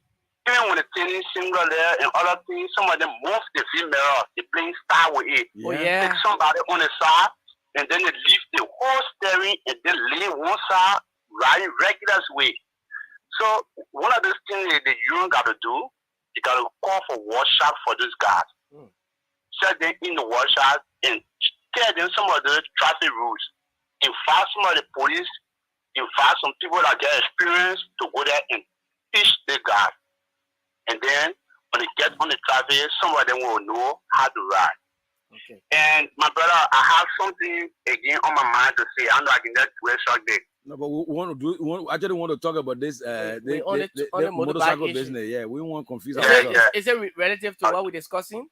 even when the thing is single there and other things, some of them move the female, they playing style with it. Oh yeah. Take somebody on the side, and then they leave the whole steering and then lay one side riding regular way. So one of those things that the union got to do, you got to call for workshop for those guys. Set them in the workshop and tell them some of the traffic rules. Invite some of the police, invite some people that get experience to go there and teach the guys. And then when they get on the traffic, some of them will know how to ride. Okay. And my brother, I have something again on my mind to say. I know I can get to a short day. No, but I just want to talk about this the motorcycle issue. business. Yeah, we won't confuse Yeah, ourselves. yeah. Is it relative to what we're discussing?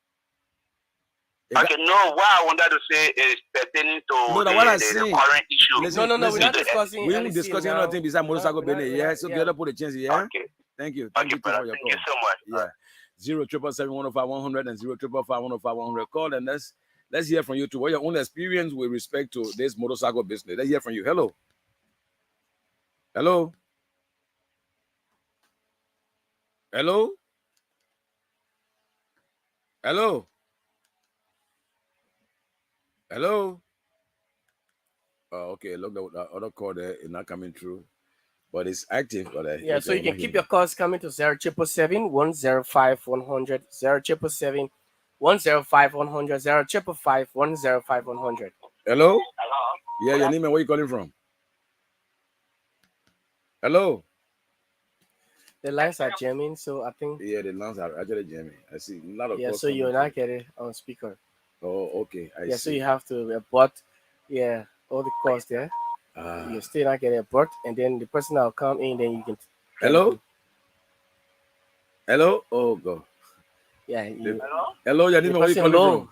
Okay, no, what I wanted to say is pertaining to No, the what I'm the saying- current issue. Listen, No, we're not listen. discussing. We ain't LEC discussing now. anything besides motorcycle business. Yeah, so yeah. get up for the chance. Yeah. Okay, Thank you. okay, Thank you too brother. for your Thank call. you so much. Yeah. 0777 105 100 and 0555 105 100. Call and let's hear from you too. What your own experience with respect to this motorcycle business? Let's hear from you. Hello. Hello. Hello. Hello. Hello. Oh, okay. Look, the other call there is not coming through, but it's active. But Yeah, so you can keep your calls coming to 0777 105 100, 0777 105 100, 0555 105 100. Hello. Hello. Yeah, your name and where you calling from? Hello. The lines are jamming, so I think. Yeah, the lines are actually jamming. I see a lot of Yeah, calls so you're coming not getting on speaker. through. Oh, okay. I Yeah, see. so you have to but yeah, all the calls there. You're still not getting a bird, and then the person that'll come in, then you can. Hello. Hello. Oh God. Yeah. Hello. Hello, your name and where you calling hello. from?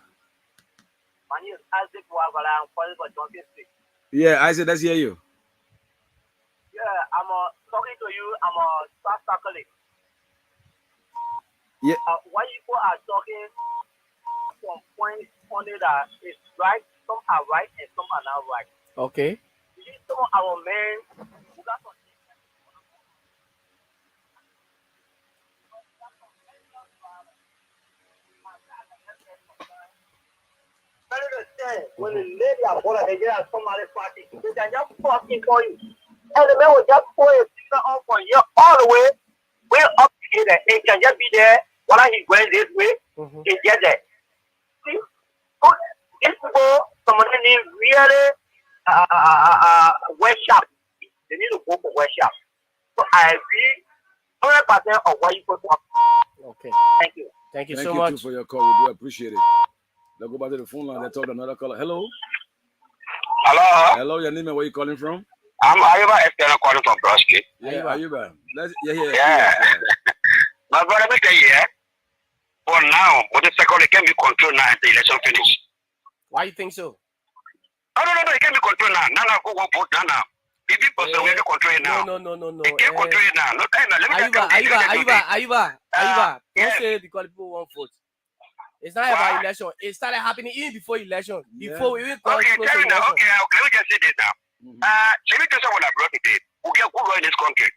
My name is Isaac Wagala. I'm calling for Johnson Street. Yeah, I said let's hear you. Yeah, I'm talking to you. I'm a staff faculty. Yeah. When people are talking from points on it that is right, some are right and some are not right. Okay. Some of our men who got some when the lady are born and get somebody party, they can just fucking for you. And the man will just pull a finger off from here all the way up here. It can just be there while he's going this way. It's just there. See, so if people, someone need really workshop, they need to go for workshop. So I agree 100% of what you put up. Okay. Thank you. Thank you Thank so you much. too for your call. We do appreciate it. Let's go back to the phone line. Let's talk to another caller. Hello. Hello. Hello, your name and where you calling from? I'm Ayuba external calling from Broad Street. Yeah, Ayuba. Yeah. My brother, make a year. For now, but the second it can be controlled now until the election finish. Why you think so? Oh, no, it can be controlled now. Now, go vote now. If you person will control it now. No. It can control it now. No time now. Let me Ayuba. Don't say because people want vote. It's not about election. It started happening even before election. Before we even got close to election. Okay, let me just say this now. Let me tell you what I brought today. We get good law in this country.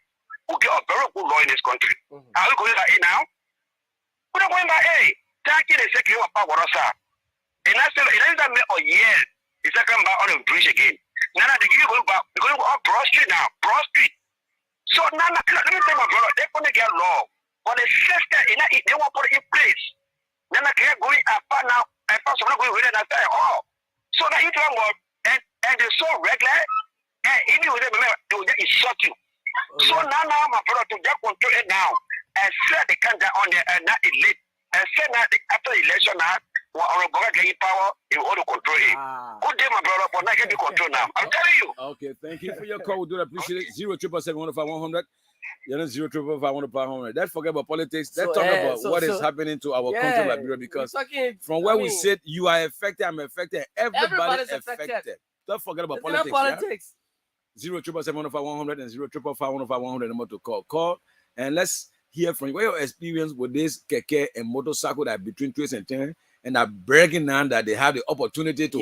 We get a very good law in this country. Are we going to that now? We don't going back, hey, taking the second one power us up. And I said, it doesn't make a year. The second back on the bridge again. Now they give you going back. We're going to go up Broad Street now. Broad Street. So now, let me tell my brother, they're going to get law. But the system, they want to put it in place. Then I can't go in now. I found someone going with it and I say, oh. So now you don't want, and they're so regular, and if you they will just insult you. Okay. So now, my brother, to just control it now, and set the country on there, and not elite, and set now, after the election now, or government getting power, you want to control it. Good day, my brother, but now get the control now. I'm telling you. Okay, thank you for your call. We do appreciate it. 0777105 0 Let's forget about politics. Let's talk about what is happening to our country, Liberia, because from where we sit, you are affected, I'm affected, everybody's affected. Don't forget about politics. 0777105 and 0 number to call, and let's hear from you. What your experience with this keke and motorcycle that between twists and turns and are breaking down that they have the opportunity to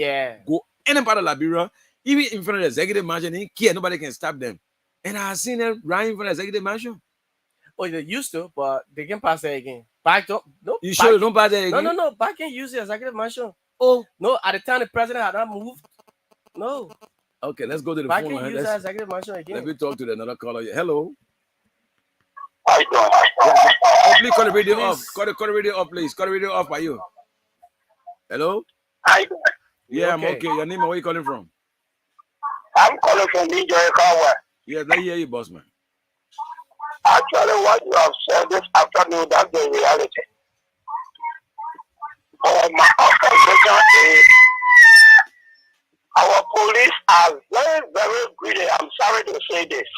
go any part of Liberia, even in front of the executive mansion, nobody can stop them. And I've seen them running for the executive mansion. Oh, they used to, but they can pass there again. Back up. No. You sure don't pass there again? No. Back can use the executive mansion. Oh, no. At the time, the president had not moved. No. Okay, let's go to the back phone line. Use the executive mansion again. Let me talk to another caller. Hello. How you doing? Please call the radio off. Call the radio off, please. Call the radio off by you. Hello? How you doing? Yeah, I'm okay. Your name and where you calling from? I'm calling from New York. Yes, let me hear you, boss man. Actually, what you have said this afternoon, that's the reality. My observation is our police are very, very greedy. I'm sorry to say this.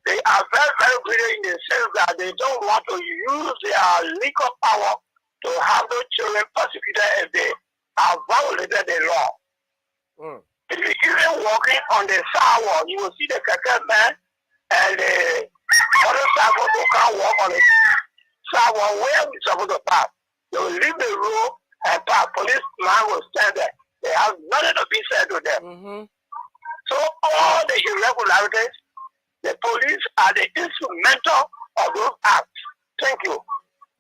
They are very, very greedy in the sense that they don't want to use their legal power to handle children persecuted if they have violated the law. If you're even walking on the sidewalk, you will see the keke man and the motorcycle who can't walk on the sidewalk where we're supposed to pass. They will leave the road and pass. Policeman will stand there. They have nothing to be said to them. So all the irregularities, the police are the instrumental of those acts. Thank you.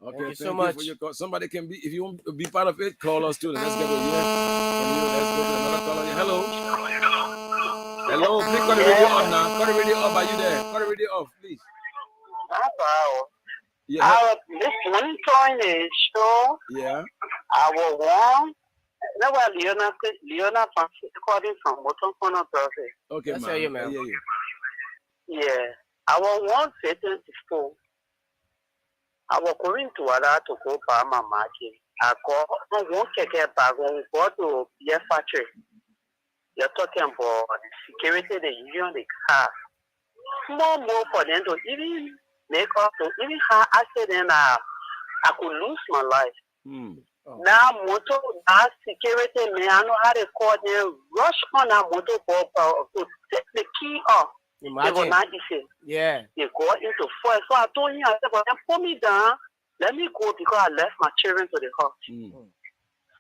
Okay, thank you so much. For your call. Somebody can be, if you want to be part of it, call us too. Let's get it here. Let's go to another caller. Hello. Hello, please call the radio off now. Call the radio off. Are you there? Call the radio off, please. Yeah. I was listening to the show. Yeah. I was warm. That was Leona calling from Motokono Prophet. Okay, that's man. I hear you. Yeah. I was warm Satan before. I was going to Ada to go by my market. I won't take a bag on go to the factory. You're talking about the security, the union, the car. More for them to even make up to even have accident. I could lose my life. Now, motor, that security, man, I know how to call them, rush on a motor to take the key off. They will not say, they go into force. So I told him, I said, well, put me down. Let me go because I left my children to the house.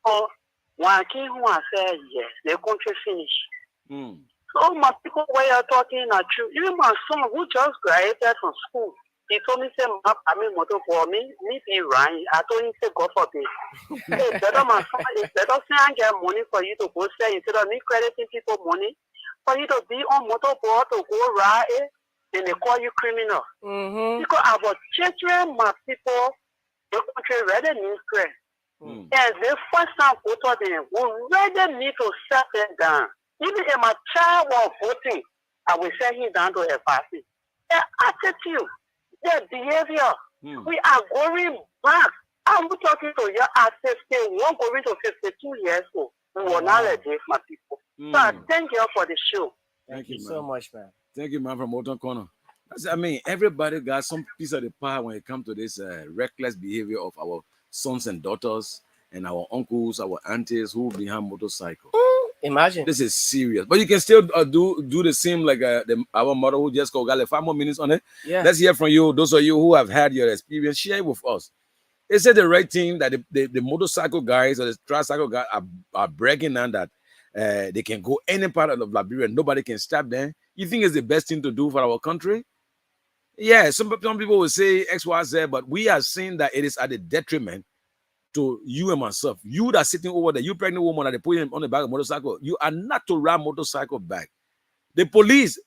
So when I came home, I said, yes, the country finished. So my people were talking are true. Even my son, who just graduated from school, he told me, say, I mean, motor for me be right. I told him, say, go for this. It's better, my son, it's better say I get money for you to go sell instead of me crediting people money. For you to be on motorboard to go ride, then they call you criminal. Because our children, my people, the country really needs prayer. And the first time voter them, we really need to set them down. Even if my child was voting, I will set him down to a party. Their attitude, their behavior, we are going back. I'm talking to you as if they were going to 52 years old. We will not let this, my people. So I thank you for the show. Thank you man. so much, man. Thank you, man, from Moulton Corner. I mean, everybody got some piece of the pie when it comes to this reckless behavior of our sons and daughters and our uncles, our aunties who behind motorcycle. Imagine. This is serious, but you can still do the same like our mother who just got 5 more minutes on it. Yeah. Let's hear from you. Those of you who have had your experience, share it with us. Is it the right thing that the motorcycle guys or the tricycle guys are bragging on that they can go any part of Liberia, nobody can stop them? You think it's the best thing to do for our country? Yeah, some people will say X, Y, Z, but we are seeing that it is at the detriment to you and myself. You that sitting over there, you pregnant woman that they put him on the back of a motorcycle, you are not to ride motorcycle back. The police,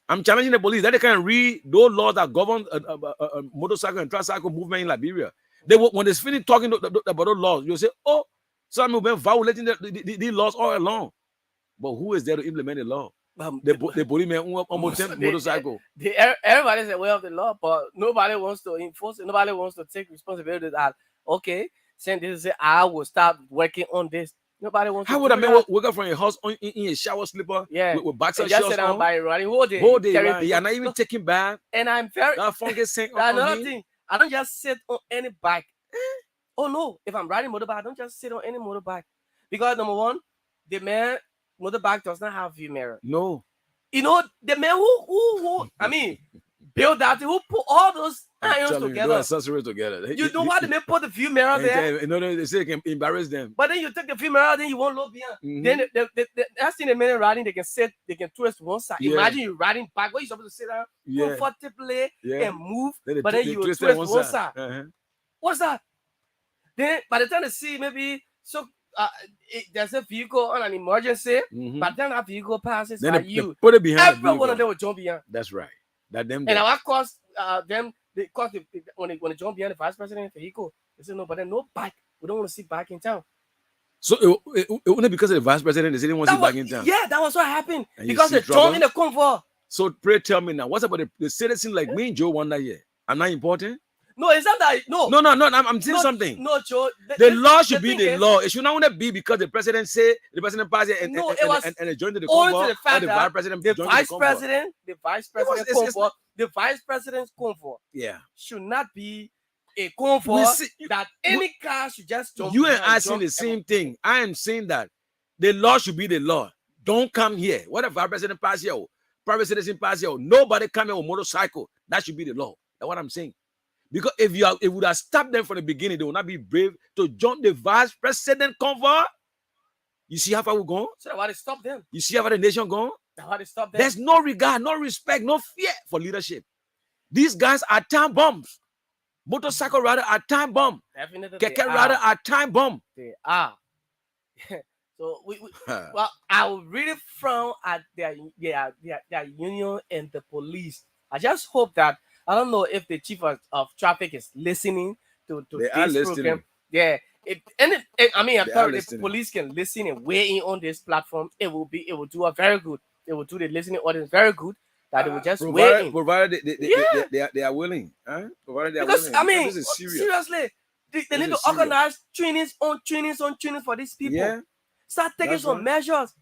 I'm challenging the police that they can read those laws that govern motorcycle and tricycle movement in Liberia. They when they finish talking about those laws, you'll say, oh, some have been violating the laws all along. But who is there to implement the law? The policeman on motorcycle. Everybody's aware of the law, but nobody wants to enforce it. Nobody wants to take responsibility that, okay, saying this is it, I will start working on this. Nobody wants How to would a do man that. wake up from your house in a shower slipper with boxer just shorts sit down on? by running whole day. Right? You're not even taking bath. And I'm very That fungus scent another thing. I don't just sit on any bike. Oh no, if I'm riding motorbike, I don't just sit on any motorbike. Because number one, the man motorbike does not have view mirror. No. You know, the man who I mean, build that, who put all those irons together. Accessories together. You know why the man put the view mirror there? You know, they say it can embarrass them. But then you take the view mirror, then you won't look behind. Then the that's in the man riding, they can twist one side. Yeah. Imagine you riding back, where you're supposed to sit down comfortably and move, but then you twist one side. What's that? Then by the time they see maybe there's a vehicle on an emergency, by the time that vehicle passes then by you put it behind. Every one of them will jump behind. That's right. That them. And I cost them because when they jump behind the vice president vehicle, they say no, but then no bike. We don't want to see bike in town. So it only because of the vice president they didn't want to see bike in town. Yeah, that was what happened because they jumped in the convoy. So pray tell me now, what's about the citizen like me and Joe one year? Am I important? No, it's not that. No. I'm saying something. No, Joe. The law should be the law. It should not only be because the president say the president passed it and they joined the convoy. The fact that the vice president's convoy. Yeah, should not be a convoy that any car should just jump. You and I saying the same thing. I am saying that the law should be the law. Don't come here. What if vice president pass here? Private citizen pass here. Nobody come here with motorcycle. That should be the law. That's what I'm saying. Because if it would have stopped them from the beginning, they would not be brave to jump the vice president convoy. You see how far we're going? So why they stop them? You see how far the nation going? Why they stop them? There's no regard, no respect, no fear for leadership. These guys are time bombs. Motorcycle rider are time bomb. Definitely. Keke rider are time bomb. They are. So well, I will really frown at their union and the police. I just hope that I don't know if the chief of traffic is listening to this program. Yeah. I mean, I thought if the police can listen and weigh in on this platform, it will do a very good. It will do the listening audience very good. That it will just weigh in. Provided they are willing. Huh? Provided they are willing. I mean, seriously, they need to organize trainings on trainings for these people. Yeah. Start taking some measures.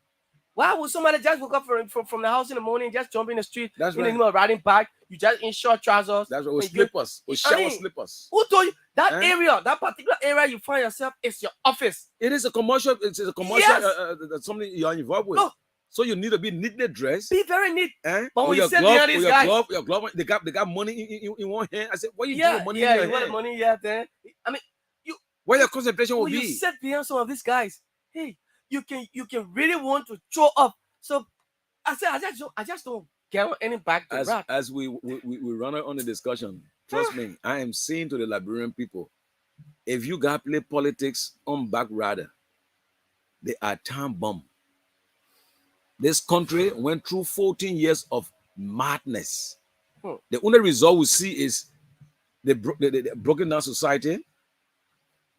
Why would somebody just wake up from the house in the morning and just jump in the street in the middle of riding back? You just in short trousers. That's what slippers. With shower slippers. Who told you that area, that particular area you find yourself is your office? It is a commercial. It's a commercial. Something you are involved with. No. So you need to be neatly dressed. Be very neat. But when you sit behind these guys, your glove, they got money in one hand. I said, what are you doing with money in your hand? Yeah, the money then. I mean, where your concentration will be. You sit behind some of these guys. Hey. You can really want to show up. So I said I just don't get on any back to rap. As we run on the discussion, trust me, I am saying to the Liberian people, if you got play politics on back rider, they are time bomb. This country went through 14 years of madness. The only result we see is the broken down society,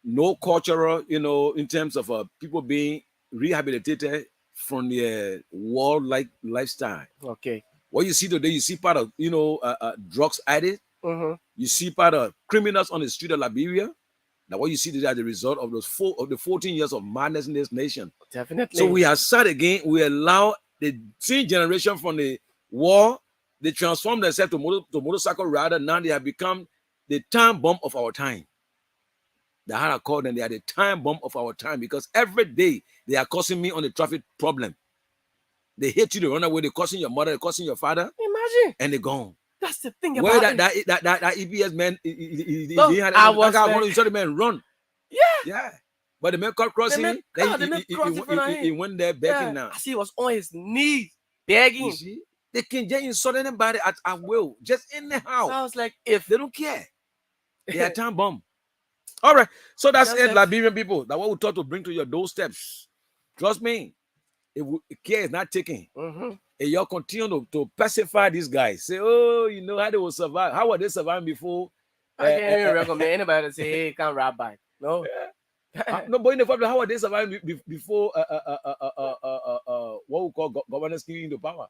no cultural, in terms of people being rehabilitated from the war-like lifestyle. Okay. What you see today, you see part of drugs addicts. You see part of criminals on the street of Liberia. Now, what you see today as a result of the 14 years of madness in this nation. Definitely. So we have started again. We allow the teen generation from the war, they transformed themselves to motorcycle rider. Now they have become the time bomb of our time. The how I call them, they are the time bomb of our time because every day they are causing me on the traffic problem. They hate you, they run away, they're causing your mother, they're causing your father. Imagine. And they're gone. That's the thing Where about that EBS man, he had you saw the man run. Yeah. But the man caught crossing. He went there begging now. I see he was on his knees begging. You see? They can just insult anybody at will, just anyhow. So I was like, if they don't care, they are time bomb. All right, so that's it, Liberian people. That's what we thought to bring to your doorsteps. Trust me, if care is not taken, and y'all continue to pacify these guys. Say, oh, you know how they will survive. How were they surviving before? I can't even recommend anybody to say, hey, can't ride back. No. No, but in the problem, how are they surviving before what we call governance came into power?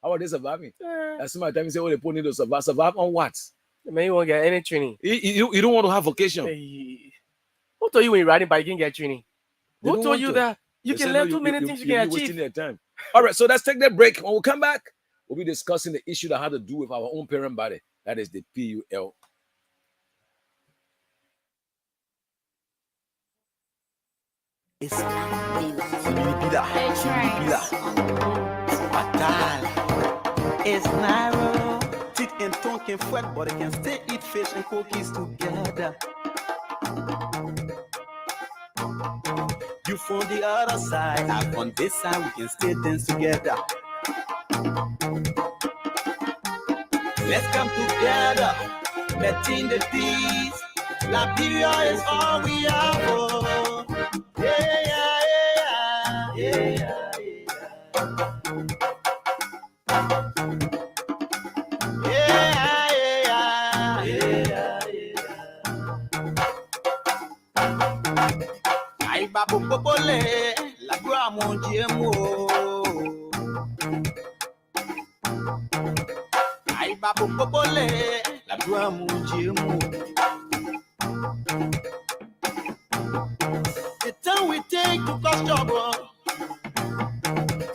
How are they surviving? That's my time you say, oh, they put in to survive. Survive on what? Man, you won't get any training. You don't want to have vocation. Who told you when you're riding bike, you can get training? Who told you that? You can learn too many things you can achieve. Their time. All right, so let's take that break. When we come back, we'll be discussing the issue that had to do with our own parent body. That is the PUL. It's It's narrow, teeth and tongue can fret, but they can still eat fish and cookies together. You from the other side, I on this side, we can still dance together. Let's come together, betting the peace. Liberia is all we have. Oh. Yeah. Babu popole, la gloire mon Dieu Aïe babu popole, la gloire mon Dieu The time we take to cause trouble,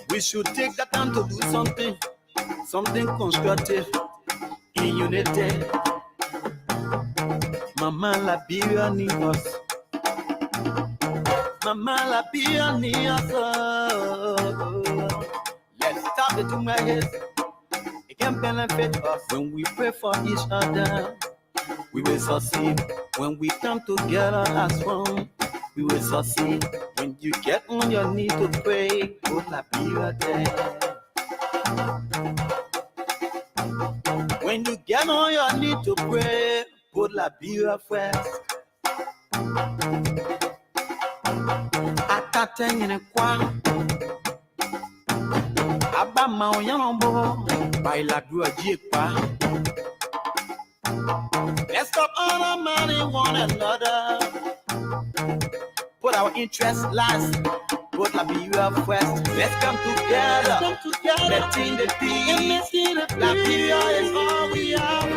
we should take that time to do something constructive in unity. Mama Liberia need us. Mama Liberia need us. Let's stop the two my heads. It can benefit us when we pray for each other. We will succeed when we come together as one. We will succeed when you get on your knees to pray. Put Liberia there. When you get on your knees to pray, put Liberia first. Atateng kwa Aba maoyambo Baila dua jikpa. Let's stop undermining one another. Put our interests last. Put Liberia first. Let's come together. Letting the peace. Liberia is all we have.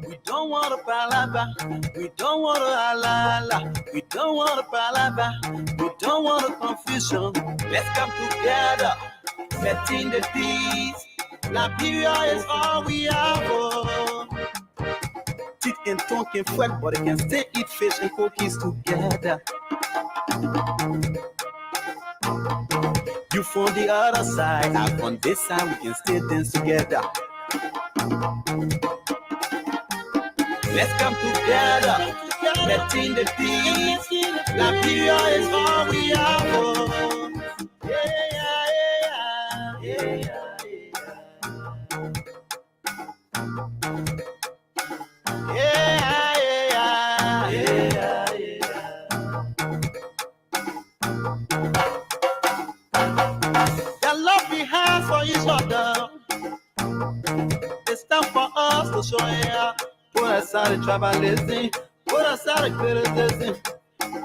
We don't want to palava. We don't want to halala. We don't want to palava. We don't want to confusion. Let's come together. Letting the peace. Liberia is all we have. Teeth and tongue can fret, but they can still eat fish and cookies together. You from the other side, I on this side, we can still dance together. Let's come together, letting the peace. Liberia is all we have. The love we have for each other, it's time for us to show it. Put aside the tribalism, put aside the criticism.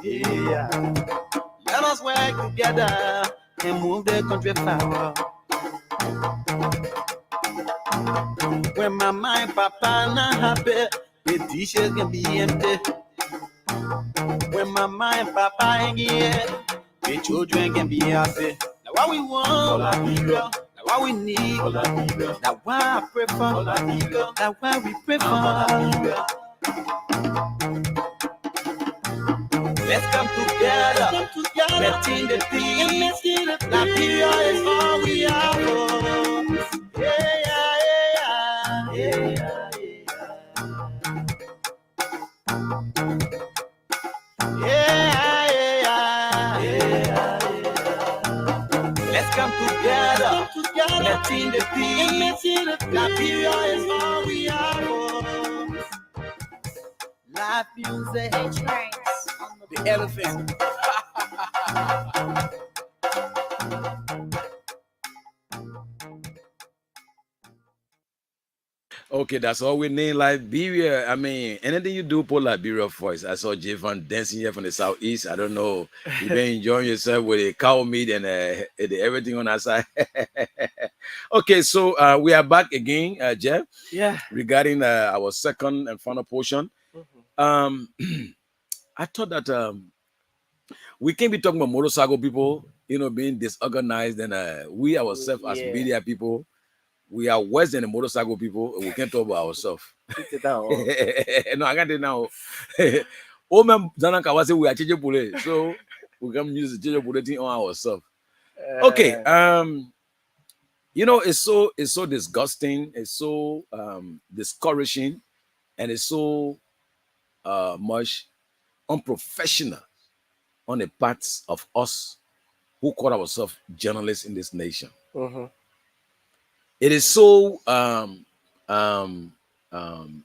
Yeah. Let us work together and move the country forward. When mama and papa not happy, the dishes can be empty. When mama and papa ain't here, the children can be happy. Now what we want, that what we need, that why I prefer, that why we prefer. Let's come together, letting the peace. Liberia is all we have. Yeah, yeah, yeah, yeah, yeah, yeah. Let's come together, letting the peace. Liberia is all we have. Live music, the elephant. Okay, that's all we need. Liberia. I mean, anything you do, put Liberia voice. I saw Javon dancing here from the southeast. I don't know. You've been enjoying yourself with the cow meat and everything on that side. Okay, so we are back again, Jeff. Yeah. Regarding our second and final portion. I thought that we can't be talking about motorcycle people, being disorganized, and we ourselves as media people, we are worse than the motorcycle people, and we can't talk about ourselves. No, I got it now. Oh man, Zana Kawase, we are changing bullet, so we can use the changing bulletin on ourselves. Okay, it's so disgusting, it's so discouraging, and it's so much unprofessional on the parts of us who call ourselves journalists in this nation. It is so I mean,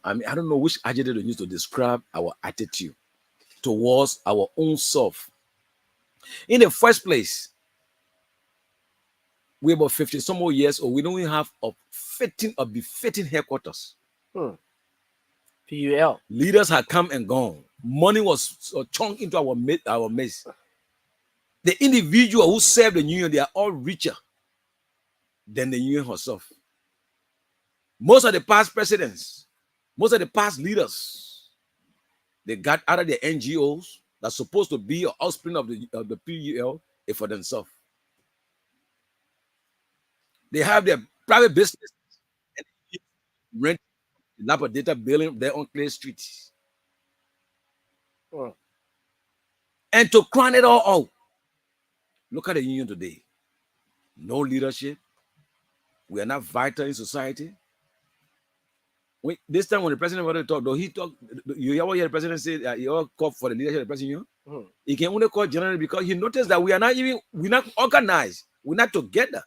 I don't know which adjective to use to describe our attitude towards our own self. In the first place, we're about 50 some more years old. We don't even have a befitting headquarters. PUL. Leaders have come and gone. Money was chunked into our mess. The individual who served the union, they are all richer than the union herself. Most of the past presidents, most of the past leaders, they got out of their NGOs that's supposed to be an offspring of the PUL for themselves. They have their private business and rent Napa data building their own Clay streets. And to crown it all out, look at the union today. No leadership. We are not vital in society. This time when the president wanted to talk, though he talked, you ever hear the president say he all called for the leadership of the president union? He can only call generally because he noticed that we're not organized, we're not together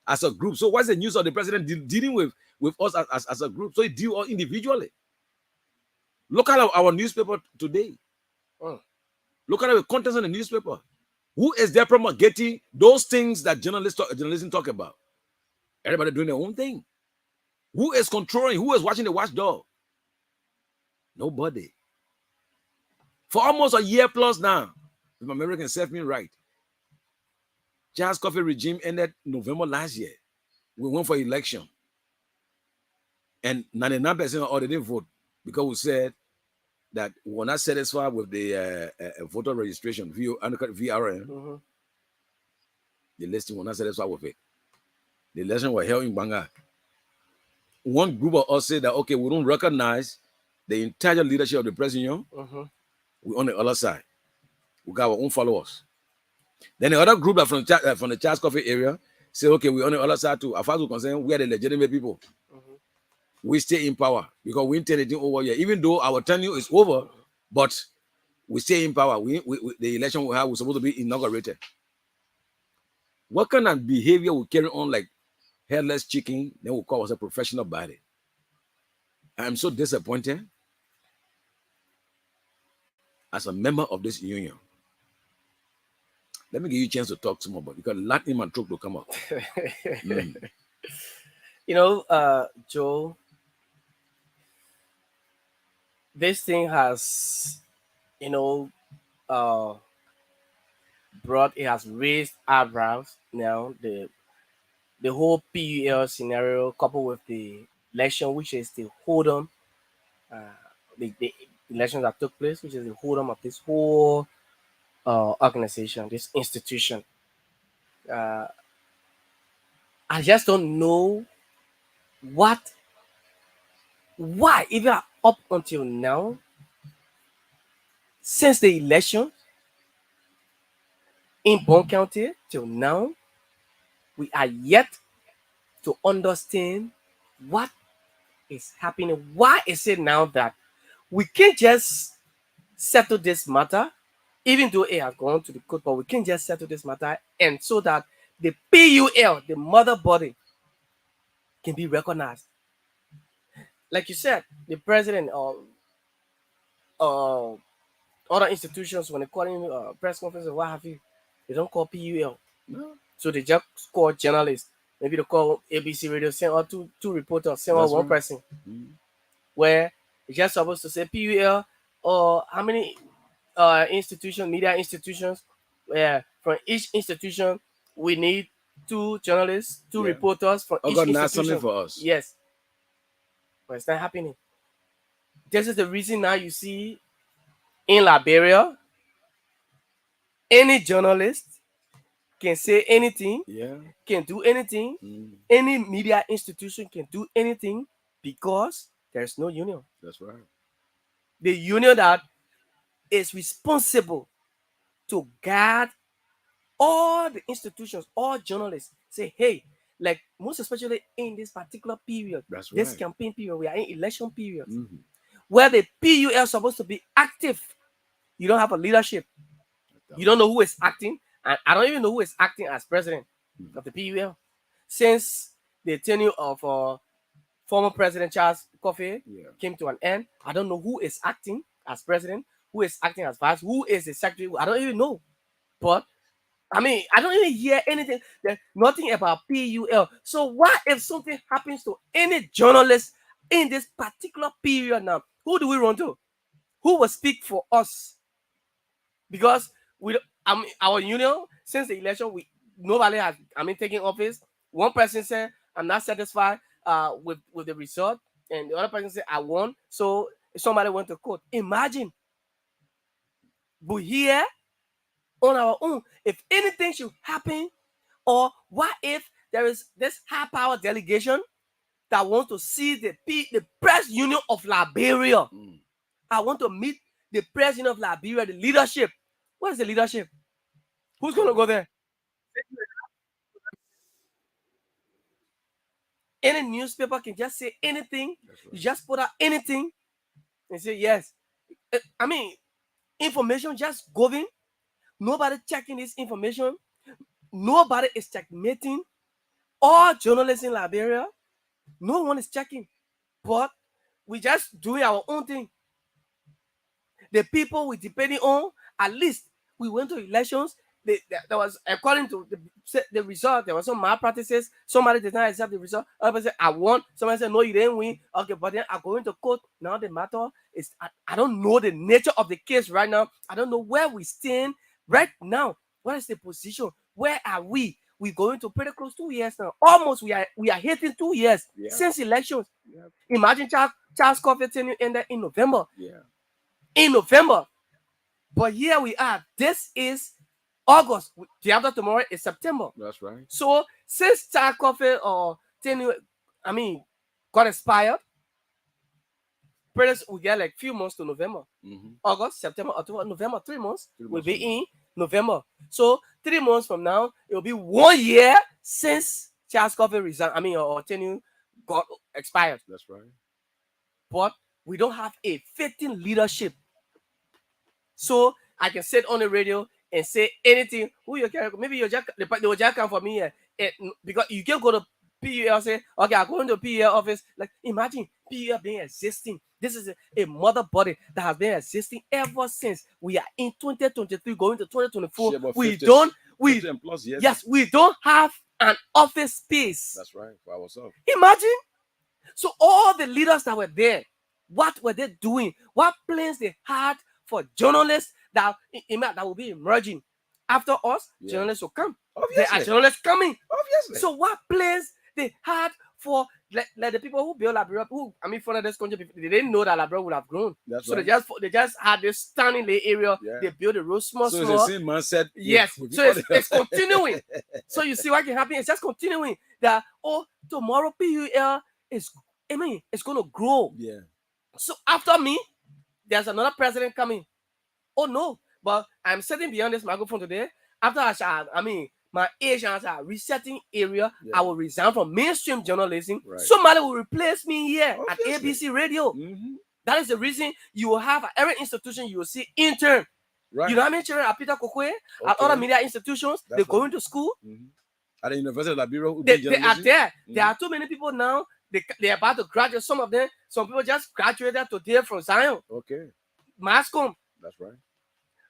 as a group. So what's the news of the president dealing with us as a group? So he deal all individually. Look at our newspaper today. Look at the contents of the newspaper. Who is there promulgating those things that journalism talk about? Everybody doing their own thing. Who is controlling? Who is watching the watchdog? Nobody. For almost a year plus now, if my memory can serve me right, Charles Coffee regime ended November last year. We went for election. And 99% of they didn't vote because we said that we were not satisfied with the voter registration, VRN. The listing was not satisfied with it. The election was held in Banga. One group of us said that, okay, we don't recognize the entire leadership of the president. We're on the other side. We got our own followers. Then the other group that from the Charles Coffee area say, okay, we're on the other side too. As far as we're concerned, we are the legitimate people. We stay in power because we ain't turn anything over here. Even though our tenure is over, but we stay in power. The election we have was supposed to be inaugurated. What kind of behavior we carry on like headless chicken, then we'll call us a professional body? I'm so disappointed as a member of this union. Let me give you a chance to talk some more about it because Latin man truck to come up. Joe, this thing has, it has raised eyebrows now. The whole PUL scenario coupled with the election, which is the hold'em, the election that took place, which is the hold'em of this whole organization, this institution. I just don't know why even up until now, since the election in Bon County till now, we are yet to understand what is happening. Why is it now that we can't just settle this matter, even though it has gone to the court, but we can't just settle this matter, and so that the PUL, the mother body, can be recognized. Like you said, the president or other institutions, when they call in press conference or what have you, they don't call PUL. No. So they just call journalists. Maybe they call ABC Radio, send or two reporters, send That's one right. person, where it's just supposed to say PUL or how many institutions, media institutions, where from each institution we need 2 journalists, 2 Yeah. reporters from each God, not institution. something for us. Yes, but it's not happening. This is the reason now you see in Liberia, any journalist can say anything, Yeah. can do anything. Any media institution can do anything because there's no union. That's right. The union that is responsible to guard all the institutions, all journalists say, hey, like most especially in this particular period, That's this right. campaign period, we are in election period, Mhm. where the PUL is supposed to be active. You don't have a leadership. You don't know who is acting, and I don't even know who is acting as president of the PUL. Since the tenure of former President Charles Coffey came to an end, I don't know who is acting as president, who is acting as vice, who is the secretary. I don't even know. But I mean, I don't even hear anything. There's nothing about PUL. So what if something happens to any journalist in this particular period now? Who do we run to? Who will speak for us? Because our union, since the election, nobody has taken office. One person said, I'm not satisfied with the result, and the other person said, I won. So somebody went to court. Imagine. But here on our own, if anything should happen, or what if there is this high power delegation that wants to see the press union of Liberia? I want to meet the press union of Liberia, the leadership. What is the leadership? Who's going to go there? Any newspaper can just say anything. Right. You just put out anything and say yes. I mean, information just going. Nobody checking this information. Nobody is checkmating. All journalists in Liberia, no one is checking. But we just doing our own thing. The people we depending on, at least we went to elections. There was, according to the result, there was some malpractices. Somebody did not accept the result. Other said, I won. Somebody said, no, you didn't win. Okay, but then I'm going to court. Now the matter is, I don't know the nature of the case right now. I don't know where we stand right now. What is the position? Where are we? We're going to pretty close 2 years now. Almost we are hitting 2 years since elections. Imagine Charles Coffey ended in November. In November. But here we are. This is August. The after tomorrow is September. That's right. So since Charles Coffey got expired, we get like few months to November. August, September, October, November, 3 months. We'll be in November. So 3 months from now, it will be 1 year since Charles Coffey resigned. Or tenure got expired. That's right. But we don't have a fitting leadership. So I can sit on the radio and say anything. Who you can? Maybe they will just come for me here. Because you can go to PUL, say, okay, I'm going to PUL office. Like, imagine PUL being existing. This is a mother body that has been existing ever since we are in 2023 going to 2024. We don't have an office space. That's right, for ourselves. Imagine. So all the leaders that were there, what were they doing? What plans they had for journalists that will be emerging after us? Journalists will come. Obviously. There are journalists coming. Obviously. So what plans they had for like the people who built Liberia, for this country, they didn't know that Liberia would have grown. That's so right. they just had this standing lay area. They built the road small. So the same mindset. Yes. So it's continuing. So you see what can happen? It's just continuing. that, oh, tomorrow PUL is, it's going to grow. Yeah. So after me, there's another president coming. Oh no, but I'm sitting behind this microphone today. After my age as a resetting area, Yeah. I will resign from mainstream journalism. Right. Somebody will replace me here Obviously. at ABC Radio. Mhm. That is the reason you will have at every institution, you will see intern. Right. You know how many children at Peter Kokoe, at Okay. other media institutions, That's they go right. into school. Mhm. At the University of Liberia, who They did are journalism? there. There are too many people now. They're about to graduate. Some of them, some people just graduated today from Zion, Okay, Mascom. that's right.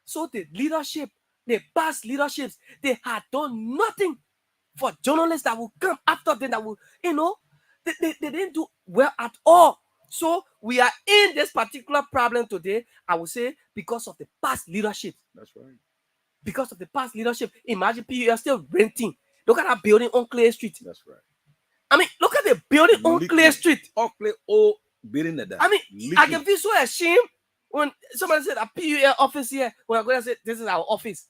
So the leadership, the past leaderships, they had done nothing for journalists that will come after them, that will, they didn't do well at all. So we are in this particular problem today, I would say, because of the past leadership. That's right. Because of the past leadership. Imagine people are still renting. Look at that building on Clay Street. That's right. I mean, look at the building on Leaking. Clay Street. Oakley, old building that. I mean, I Leaking. can feel so ashamed when somebody said a PUL office here, when I go and say, this is our office.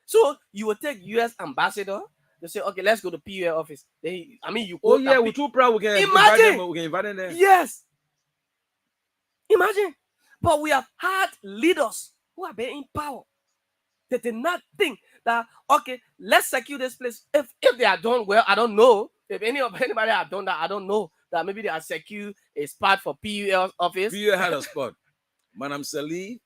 So you will take US ambassador, they say, okay, let's go to PUL office. You Oh go yeah, to we're too proud. We can Imagine. invite them. We can invite them there. Yes. Imagine. But we have had leaders who have been in power. They did not think that, okay, let's secure this place. If they are done well, I don't know. If anybody have done that, I don't know. That maybe they are secure a spot for PUL office. PUL had a spot. Madam Salih,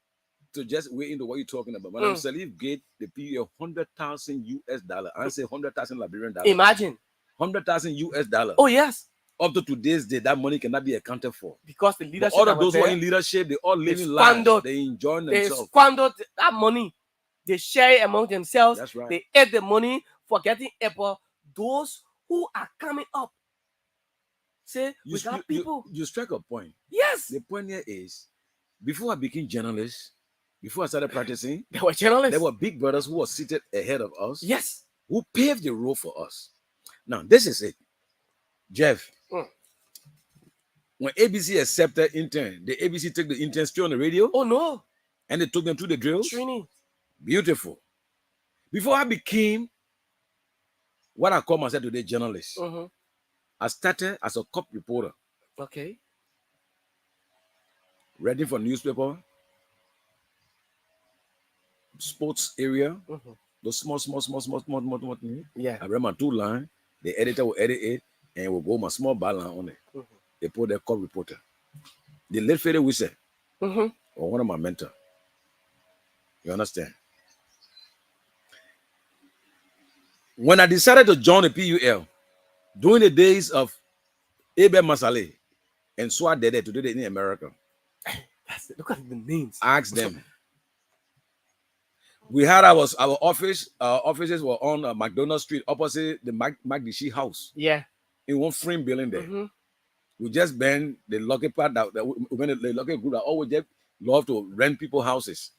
to just wait into what you're talking about. Madam Salih gave the PUL $100,000. I say 100,000 Liberian dollars. Imagine. $100,000. Oh, yes. Up to today's day, that money cannot be accounted for. Because the But leadership. all of that was those who are there, in leadership, they all living squandered. lives. They enjoying they themselves. squandered that money. They share it among themselves. That's right. They ate the money, forgetting about those who are coming up. Say, we got people. You strike a point. Yes. The point here is, before I became journalist, before I started practicing, They were journalists. there were big brothers who were seated ahead of us. Yes. Who paved the road for us. Now, this is it. Jeff, when ABC accepted intern, the ABC took the interns straight on the radio Oh, no. and they took them through the drills. Training. Beautiful. Before I became what I call myself today, journalist, I started as a cop reporter, Okay. writing for newspaper, sports area, those small. Yeah. I read my 2 line, the editor will edit it, and will go my small byline on it. They put their cop reporter. The late Fede Wisse, or one of my mentors. You understand? When I decided to join the PUL, during the days of Abel Masale and Swat Dede today in America, Look at the names. ask them. We had our office. Our offices were on McDonald Street, opposite the Magdishi house, Yeah. in one frame building there. We just banned the lucky part that the lucky group that always just love to rent people houses.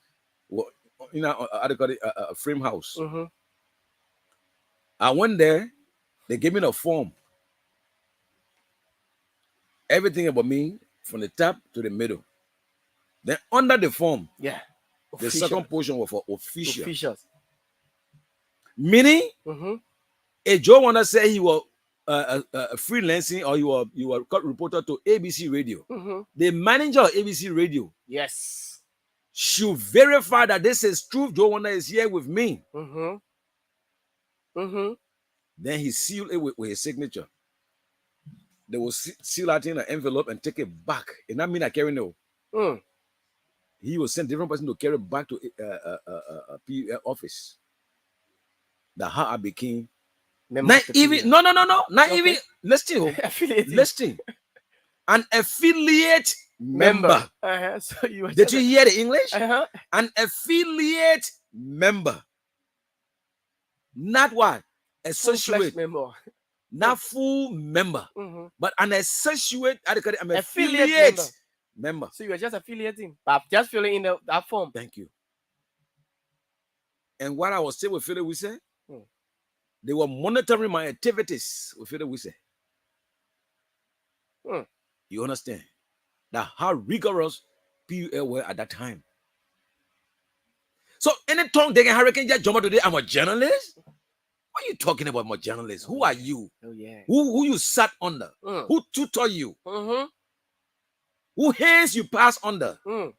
You know, how they call it, a frame house. I went there. They gave me a form. Everything about me from the top to the middle. Then under the form, Yeah. the second portion was for official. Officials. Meaning, a Joe wanna say he was freelancing or you were cut reporter to ABC Radio. The manager of ABC Radio Yes. should verify that this is true. Joe Wonder is here with me. Then he sealed it with his signature. They will seal that in an envelope and take it back. And that mean I carry no. He will send different person to carry it back to a PUL office. That's how I became. Not even not even listen. Listen. An affiliate member. So you were Did you hear the English? An affiliate member. Not what? Associate. member. Not full member. But an associate, I'm Affiliate affiliate member. So you were just affiliating, but just filling in that form. Thank you. And what I was saying with Fede Wisse, they were monitoring my activities with Fede Wisse. You understand? That how rigorous PUL were at that time. So any tongue they can hurricane just jump out today. I'm a journalist. What are you talking about, my journalist? Who are you? Oh yeah. Who you sat under? Mm. Who tutor you? Mm-hmm. Who hands you pass under? Mm.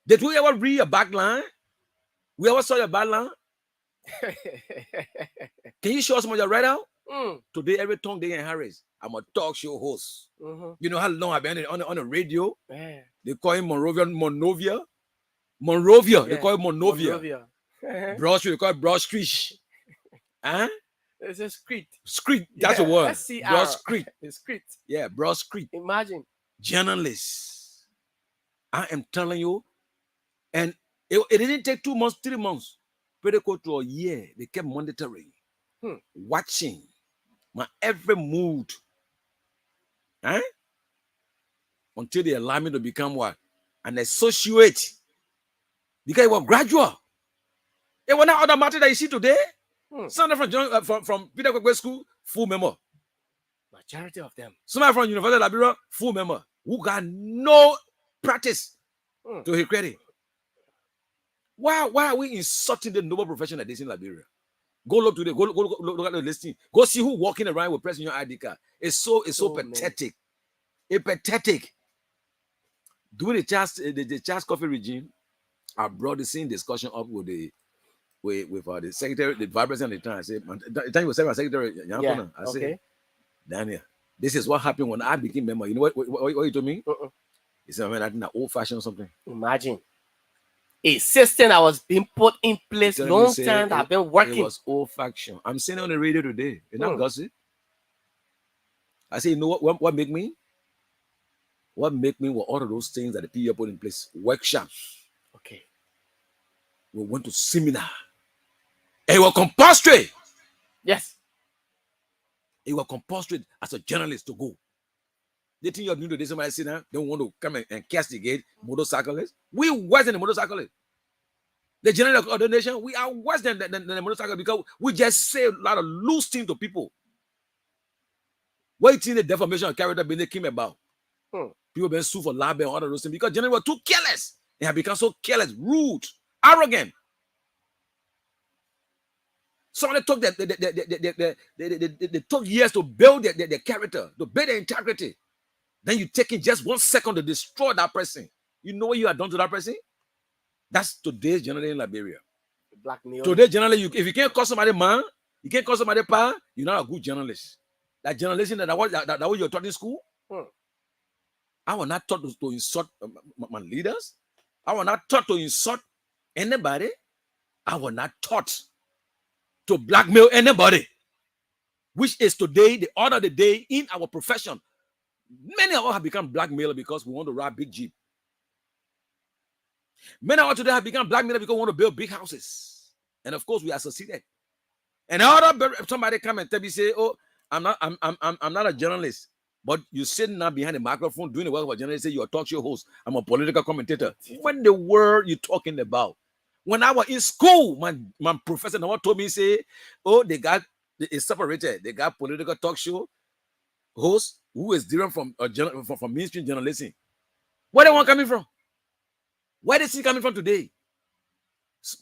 Did we ever read a backline? We ever saw your backline? Can you show us what you read out? Mm. Today, every tongue they in Harris. I'm a talk show host. Mm-hmm. You know how long I've been on the radio? Yeah. They call him Monrovia. Monrovia. They Yeah. call it Monrovia. Monrovia. Broad Street. They call it Broad Street. Huh? It's a street. Street. That's Yeah, the word. SCR. Broad Street. The street. Yeah, Broad Street. Imagine. Journalists. I am telling you. And it didn't take 2 months, 3 months. But they go to a year. They kept monitoring, watching my every mood. Huh? Until they allow me to become what? An associate. Because it was gradual. It was not automatic that you see today. Somebody from Peter Kwekwe School, full member. Majority of them. Somebody from University of Liberia, full member. Who got no practice to his credit. Why are we insulting the noble profession like this in Liberia? Go look today. Go look at the listing. Go see who walking around with pressing your ID card. It's so pathetic. It's pathetic. During the Charles Coffee regime, I brought the same discussion up with the secretary, the vice president at the time. I said, the time he was secretary, I said, Daniel, this is what happened when I became member. You know what he told me? He said, man, I think that old fashioned something. Imagine. A system that was being put in place long time that have been working. It was old faction. I'm saying on the radio today. You know, gossip. I say, you know what make me? What make me were all of those things that the people put in place. Workshops. Okay. We went to seminar. And it was compulsory. Yes. It was compulsory as a journalist to go. They think you're new to this. Somebody say now, don't want to come and castigate motorcyclists. We worse than the motorcyclists. The general of the nation, we are worse than the motorcyclists because we just say a lot of loose things to people. What you think the defamation of character being came about? People been sued for libel and all of those things because generally were too careless. They have become so careless, rude, arrogant. Somebody took they took years to build their character, to build their integrity. Then you take in just 1 second to destroy that person. You know what you have done to that person? That's today's generally in Liberia. Blackmail. Today, generally, if you can't call somebody man, you can't call somebody pa, you're not a good journalist. That journalism that what you're taught in school, I was not taught to insult my leaders. I was not taught to insult anybody. I was not taught to blackmail anybody, which is today the order of the day in our profession. Many of us have become blackmailers because we want to ride big jeep. Many of us today have become blackmailers because we want to build big houses, and of course we are succeeded. And somebody come and tell me, say, "Oh, I'm not a journalist," but you sitting now behind the microphone doing the work of a journalist. Say you're a talk show host. I'm a political commentator. When the word you're talking about? When I was in school, my professor told me, say, "Oh, it's separated. They got political talk show host who is different from mainstream journalism." Where they want coming from? Where they see coming from today?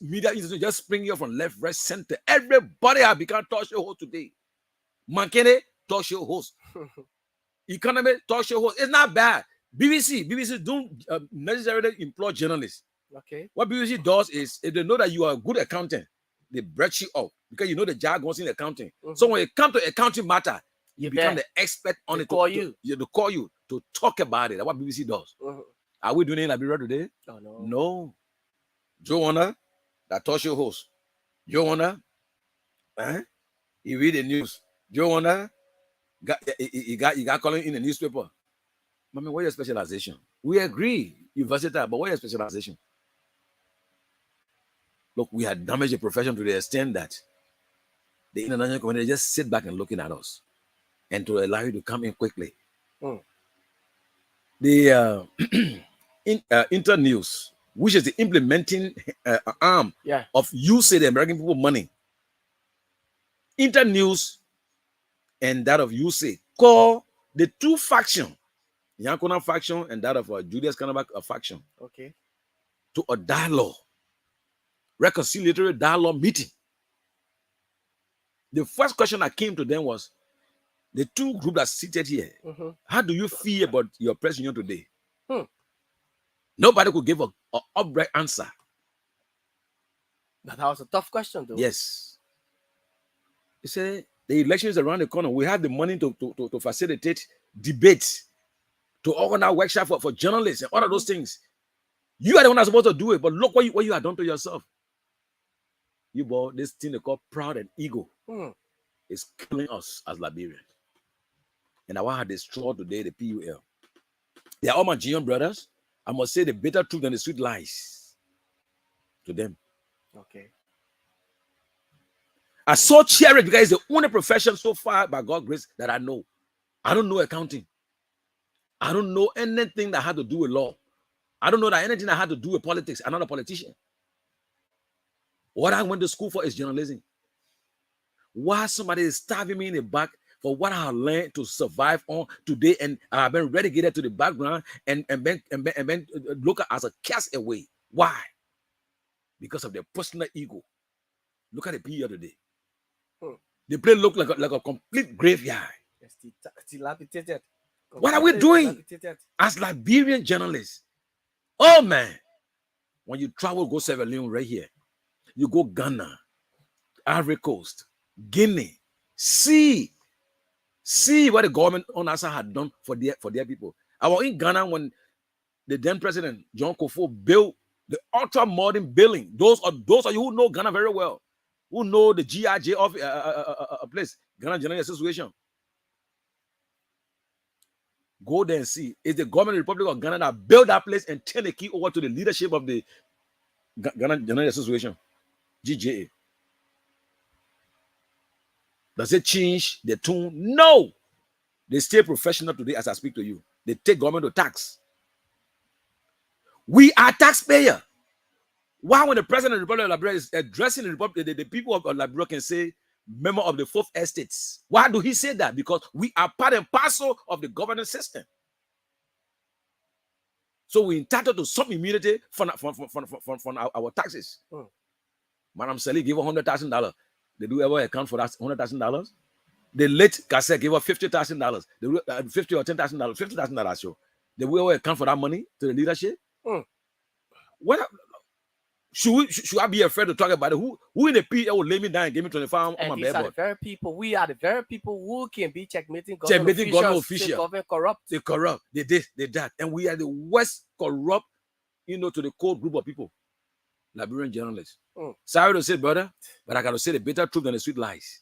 Media institutions just springing up from left, right, center. Everybody have become talk show host today. Mankene, talk show host. Economy, talk show host. It's not bad. BBC don't necessarily employ journalists. Okay. What BBC does is, if they know that you are a good accountant, they brush you up because you know the jargons in accounting. So when it comes to accounting matter, you become the expert on it. To call you to talk about it. That's what BBC does. Are we doing it in Liberia today? Oh, no. No. Joe Warner, that talk show host. Joe Warner, he read the news. Joe Warner, he got calling in the newspaper. Mommy, what is your specialization? We agree, you're versatile, but what is your specialization? Look, we had damaged the profession to the extent that the international community just sit back and looking at us and to allow you to come in quickly. The Internews, which is the implementing arm of USAID, the American people money. Internews and that of USAID call the two faction, Yankona faction and that of Julius Kanabak faction, to a dialogue, reconciliatory dialogue meeting. the first question that came to them was the two groups that seated here. How do you feel about your press union today? Nobody could give an upright answer. That was a tough question, though. Yes. He said the election is around the corner. We have the money to facilitate debates, to organize workshops for journalists and all of those things. You are the one that's supposed to do it, but look what you have done to yourself. You boy, this thing they call pride and ego is killing us as Liberians. And I want to destroy today the PUL. They are all my Nigerian brothers. I must say the bitter truth and the sweet lies to them. Okay. I so cherish because it's the only profession so far by God's grace that I know. I don't know accounting. I don't know anything that had to do with law. I don't know that anything that had to do with politics. I'm not a politician. What I went to school for is journalism. Why somebody is stabbing me in the back for what I learned to survive on today, and I've been relegated to the background and been looked at as a castaway. Why? Because of their personal ego. Look at the PUL today. The place look like a complete graveyard. Dilapidated. What are we doing as Liberian journalists? Oh man, when you travel, go Sierra Leone right here. You go Ghana, Ivory Coast, Guinea. See what the government on us had done for their people. I was in Ghana when the then president John Kufuor built the ultra modern building. Those of you who know Ghana very well, who know the GIJ of a place, Ghana General Association. Go there and see. It's the government of the Republic of Ghana that built that place and turned the key over to the leadership of the Ghana General Association, GJA. Does it change the tune? No. They stay professional today as I speak to you. They take government to tax. We are taxpayer. Why when the president of the Republic of Liberia is addressing the people of Liberia can say member of the fourth estates? Why do he say that? Because we are part and parcel of the governance system. So we're entitled to some immunity from our taxes. Madam Sally gave her $100,000. They do ever account for that $100,000? The late Cassette gave her $50,000. They do $50,000 or $10,000, $50,000 show. They will ever account for that money to the leadership? What? Should I be afraid to talk about it? Who in the PUL will lay me down and give me 25 on my these are bed? the very people. We are the very people who can be checkmating Government officials. Government corrupt. They corrupt. They that. And we are the worst corrupt, to the core group of people. Liberian journalists. Sorry to say, brother, but I got to say the bitter truth and the sweet lies.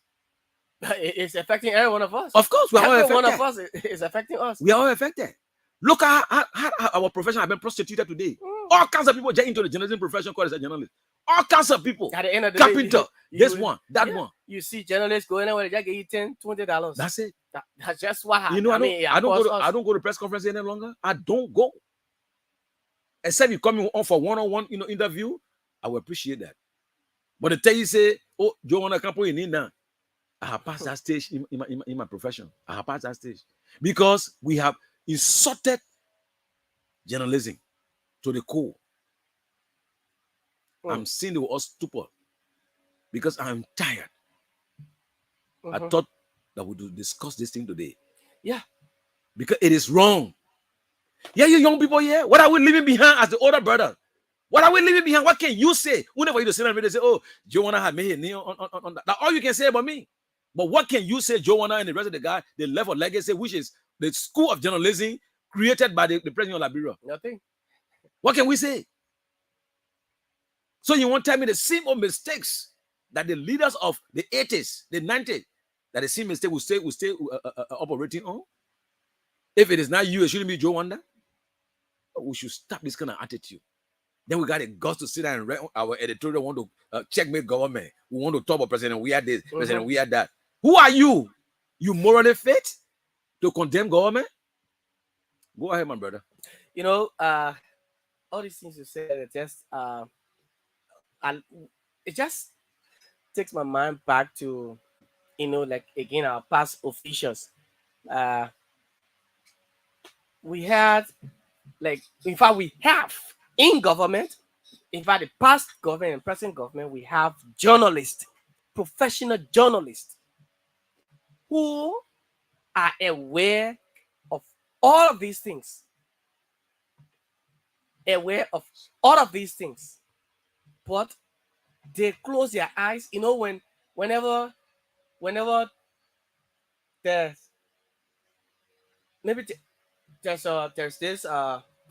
It's affecting every one of us. Of course, we are all affected. Every one of us is affecting us. We are all affected. Look at how our profession has been prostituted today. All kinds of people get into the journalism profession called as a journalist. All kinds of people. At the end of the carpenter, day, this one, that one. You see journalists going there where they just get you $10, $20. That's it. That's just what happens. I don't go to press conference any longer. I don't go. Except you come on for one-on-one interview, I will appreciate that. But the tell you say, oh, Joe wanna come in need now. I have passed that stage in my profession. I have passed that stage. Because we have insulted journalism to the core. I'm seeing the word stupor because I'm tired. I thought that we would discuss this thing today. Yeah. Because it is wrong. Yeah, you young people here, what are we leaving behind as the older brother? What are we leaving behind? What can you say? Whenever you sit and say, oh, Joanna had made a on that. That's all you can say about me. But what can you say, Joanna and the rest of the guy, they left a legacy, which is the school of journalism created by the president of Liberia? Nothing. What can we say? So you want to tell me the same old mistakes that the leaders of the 80s, the 90s, that the same mistake will stay operating on? If it is not you, it shouldn't be Joe Wanda. We should stop this kind of attitude. Then we got the guts to sit down and write our editorial, want to checkmate government. We want to talk about president. We are this, president. We are that. Who are you? You morally fit to condemn government? Go ahead, my brother. All these things you said, it just takes my mind back to, again, our past officials. We have in government, in fact, the past government and present government, we have journalists, professional journalists who are aware of all of these things. Aware of all of these things. But they close their eyes. You know, whenever there's maybe there's this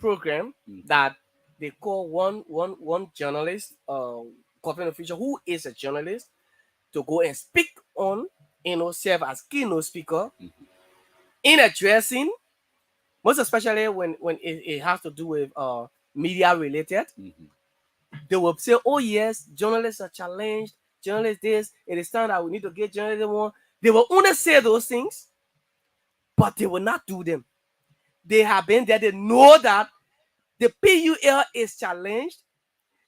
program that they call one journalist, government official who is a journalist, to go and speak on, serve as keynote speaker in addressing, most especially when it has to do with media related. They will say, oh yes, journalists are challenged, journalists this, it is time that we need to get journalism on. They will only say those things, but they will not do them. They have been there, they know that the PUL is challenged.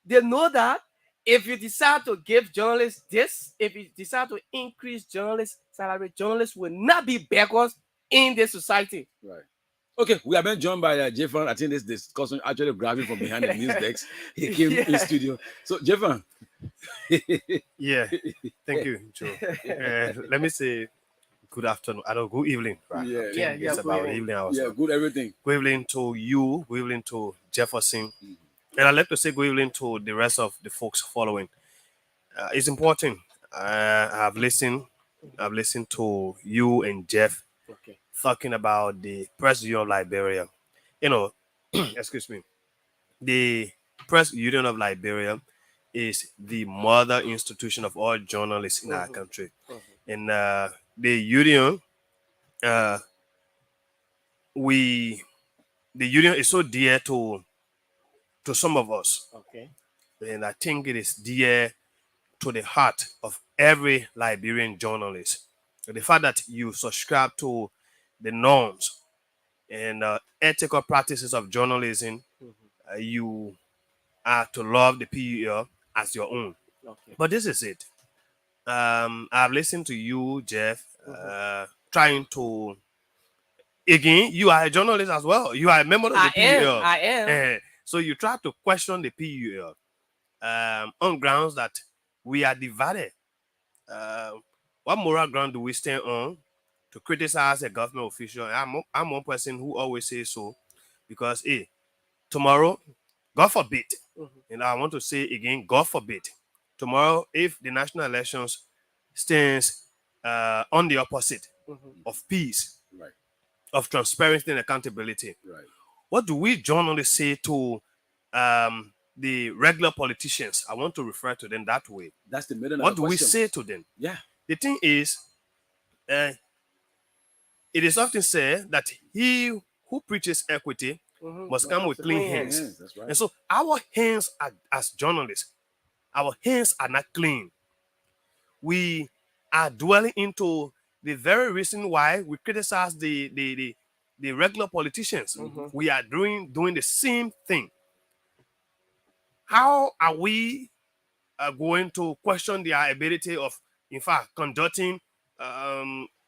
They know that if you decide to give journalists this, if you decide to increase journalists' salary, journalists will not be beggars in this society. Right. Okay, we are being joined by Jeffan. I think this discussion actually grabbing from behind the news decks. He came in studio. So, Jeffan. Yeah, thank you, Joe. Let me say good afternoon. I don't good evening. Right? Yeah, it's about evening hours. Yeah, good everything. Good evening to you. Good evening to Jefferson. And I'd like to say good evening to the rest of the folks following. It's important. I've listened to you and Jeff talking about the Press Union of Liberia. Excuse me. The Press Union of Liberia is the mother institution of all journalists in our country. And the union, the union is so dear to some of us. Okay. And I think it is dear to the heart of every Liberian journalist. The fact that you subscribe to the norms and ethical practices of journalism, you are to love the PUL as your own. Okay. But this is it. I've listened to you, Jeff, trying to, again, you are a journalist as well. You are a member of the PUL. I am. So you try to question the PUL on grounds that we are divided. What moral ground do we stand on to criticize a government official? I'm one person who always says so, because tomorrow, God forbid, and I want to say again, God forbid, tomorrow, if the national elections stands on the opposite of peace, right, of transparency and accountability, right, what do we journalists say to the regular politicians? I want to refer to them that way. That's the middle. What do we say to them? Yeah. The thing is, it is often said that he who preaches equity must come with clean hands. That's right. And so our hands as journalists, our hands are not clean. We are dwelling into the very reason why we criticize the regular politicians. We are doing the same thing. How are we going to question their ability of, in fact, conducting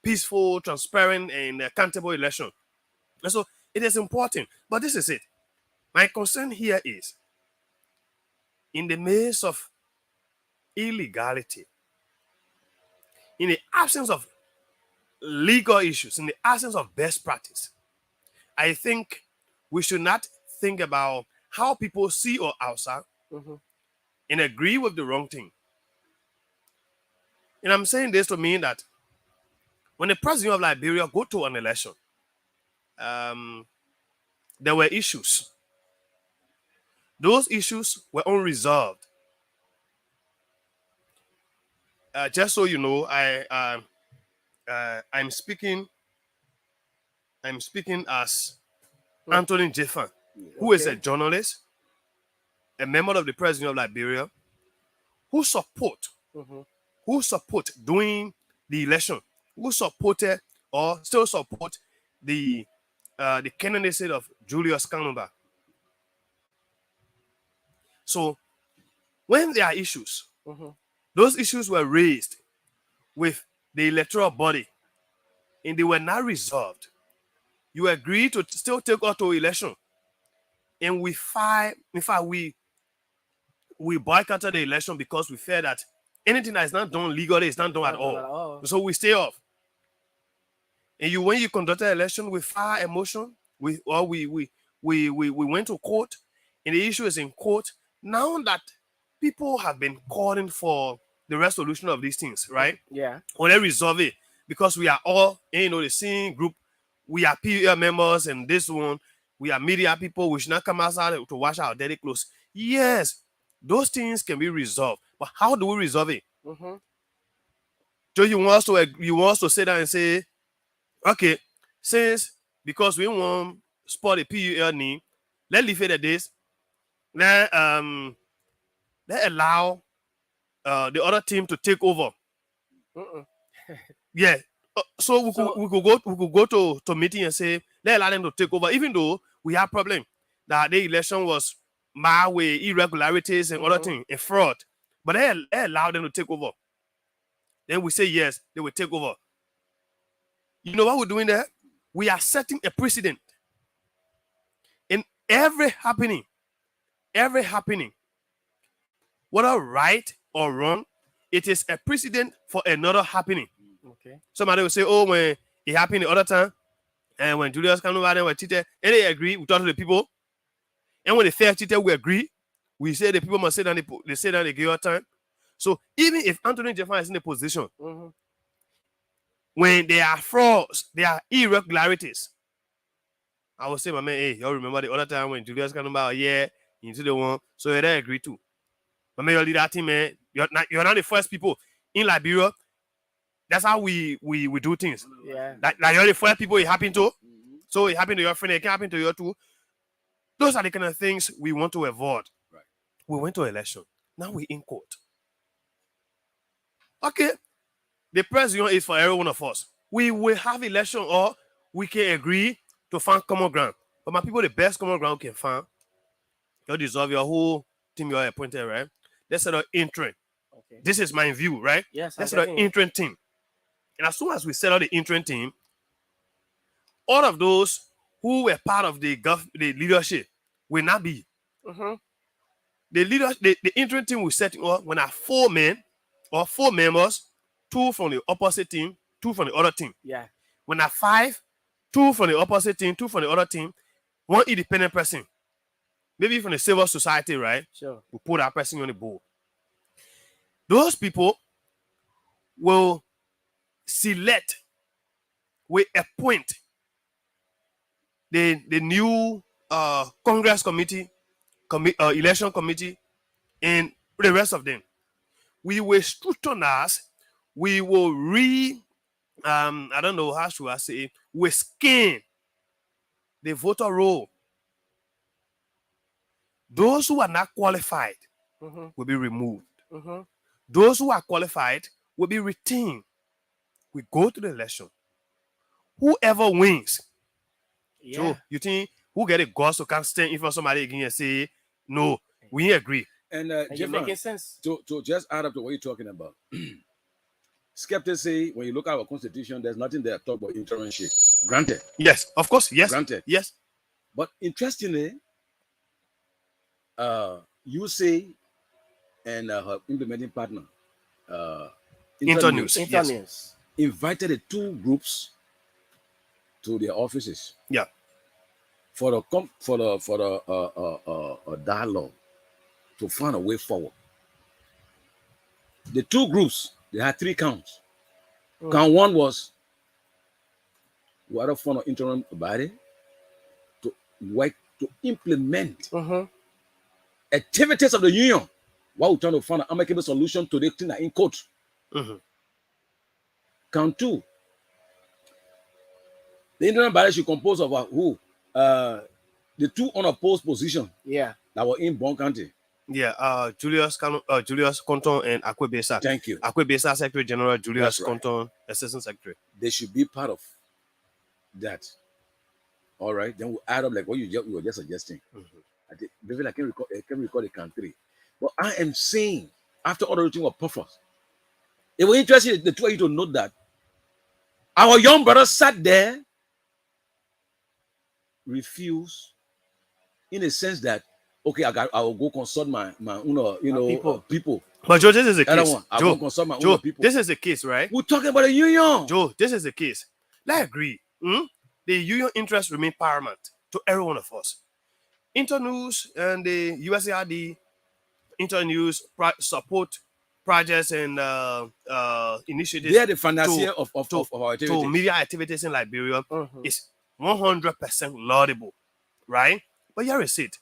peaceful, transparent, and accountable election? And so it is important. But this is it. My concern here is, in the midst of illegality, in the absence of legal issues, in the absence of best practice, I think we should not think about how people see or outside and agree with the wrong thing. And I'm saying this to mean that when the president of Liberia go to an election, there were issues. Those issues were unresolved. Just so you know, I'm speaking as Anthony Jeffan, who is a journalist, a member of the President of Liberia, who support during the election, who supported or still support the candidacy of Julius Kanumba. So when there are issues, those issues were raised with the electoral body and they were not resolved. You agreed to still take auto election, and we boycotted the election because we fear that anything that is not done legally is not done at all. So we stay off. And when you conducted election with fire emotion, we went to court, and the issue is in court. Now that people have been calling for the resolution of these things, right? Yeah. Or they resolve it, because we are all, the same group. We are PUL members, and this one, we are media people. We should not come outside to wash our dirty clothes. Yes, those things can be resolved, but how do we resolve it? So you want us to sit down and say, okay, because we want spot a PUL name, let's leave it at this. Let allow the other team to take over. Yeah. So we could go to meeting and say, let's allow them to take over, even though we have problem that the election was my way, irregularities and other things, and fraud. But they allow them to take over. Then we say yes, they will take over. You know what we're doing there? We are setting a precedent. In every happening, whether right or wrong, it is a precedent for another happening. Okay. Somebody will say, oh, when it happened the other time, and when Julius came over there with cheated, and they agree, we talk to the people. And when the fair cheated, we agree. We say the people must sit down, they sit down, they give your time. So even if Anthony Jeffan is in a position, when there are frauds, there are irregularities, I will say, my man, hey, y'all remember the other time when Julius came over, yeah, into the one, so they agree too. My man, you lead that team, man. You're not the first people in Liberia. That's how we do things. Yeah. Like you're the first people it happened to. So it happened to your friend, it can happen to you too. Those are the kind of things we want to avoid. Right. We went to election. Now we're in court. Okay. The president is for every one of us. We will have election, or we can agree to find common ground. But my people, the best common ground we can find, you deserve your whole team you are appointed, right? Let's set an interim. Okay. This is my view, right? Yes. Let's set an interim team. And as soon as we set out the interim team, all of those who were part of the leadership will not be. The interim team will set up when are 4 men or 4 members, 2 from the opposite team, 2 from the other team. Yeah. When are 5, 2 from the opposite team, 2 from the other team, 1 independent person. Maybe from the civil society, right? Sure. We put that person on the board. Those people will select, we appoint the new Congress committee, election committee, and the rest of them. We will scrutinize, we will I don't know how should I say it, we scan the voter roll. Those who are not qualified will be removed. Those who are qualified will be retained. We go to the election. Whoever wins, Yeah. so you think who get a guts to come stand in front of somebody again and say, no, we agree. And You're Jeffan, making sense. to just add up to what you're talking about, skeptics say when you look at our constitution, there's nothing there talk about internship. Granted. Yes, of course. Yes. Granted. Yes. But interestingly, you say and her implementing partner, Internews. Internews. Yes. invited the 2 groups to their offices. Yeah. For the dialogue to find a way forward. The 2 groups, they had 3 counts. Count 1 was what a form of interim body to work to implement activities of the union while we're trying to find an amicable solution to the thing that in court. Count 2. The interim body should compose of who? The 2 unopposed positions Yeah. that were in Bon County. Yeah. Julius Conton and Akwe Besa. Thank you. Akwe Besa, Secretary General, Julius That's right. Conton, Assistant Secretary. They should be part of that. All right. Then we'll add up like what you were just suggesting. I think maybe I can record the count 3. But I am saying, after all the thing was perfect, it was interesting the 2 of you to note that our young brother sat there, refused, in a sense that okay, I will go consult my people. But Joe, this is the Other case. one, I will consult my own people. This is the case, right? We're talking about a union. Joe, this is the case. let's agree. The union interest remain paramount to every one of us. Internews and the USAID Internews support projects and initiatives. They are the financier of our activities. To media activities in Liberia is 100% laudable, right? But here is it.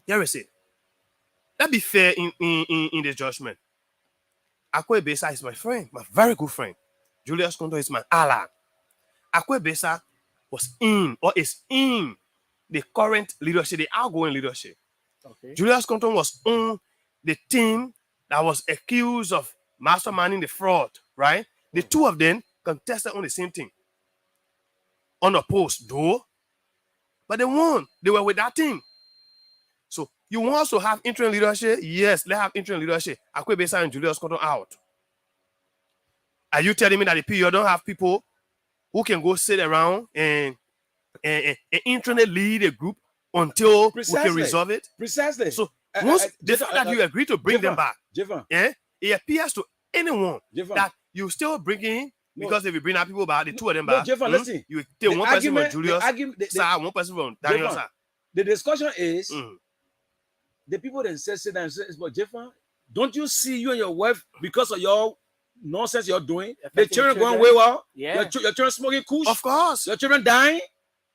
Let's be fair in this judgment. Akwe Besa is my friend, my very good friend. Julius Konto is my ally. Akwe Besa was in or is in the current leadership, the outgoing leadership. Okay. Julius Konto was on the team that was accused of masterminding the fraud, right? The two of them contested on the same thing. Unopposed, though. But they won. They were with that team. So you want us to have interim leadership? Yes, let's have interim leadership. Akwe Besa and Julius Konto out. Are you telling me that the PU don't have people who can go sit around and internally lead a group until we can resolve it? Precisely. So once the fact that you agree to bring them back, it appears to anyone that you still bring in, because if you bring our people back, the two of them back, listen, you take one person from Julius, one person from Daniel. The discussion is the people themselves say that, but Jeffan, don't you see you and your wife, because of your nonsense you're doing, the children going way well, your children smoking kush, of course, your children dying,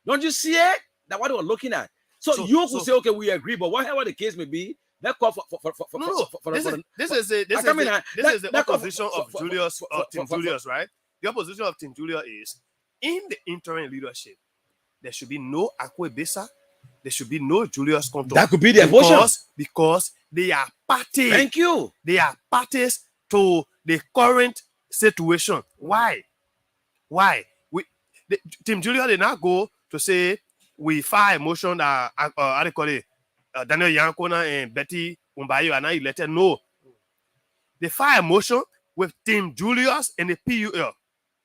don't you see it? That's what we're looking at. So you could say, okay, we agree, but whatever the case may be, that call for this is the opposition of Julius, Team Julius, right? The opposition of Team Julius is in the interim leadership. There should be no Akwe Besa. There should be no Julius Konto. That could be the emotion. Because they are parties. Thank you. They are parties to the current situation. Why? Team Julius did not go to say we file a motion that how they call it, Daniel Yankona and Betty Umbayo are not elected. No. They file a motion with Team Julius and the PUL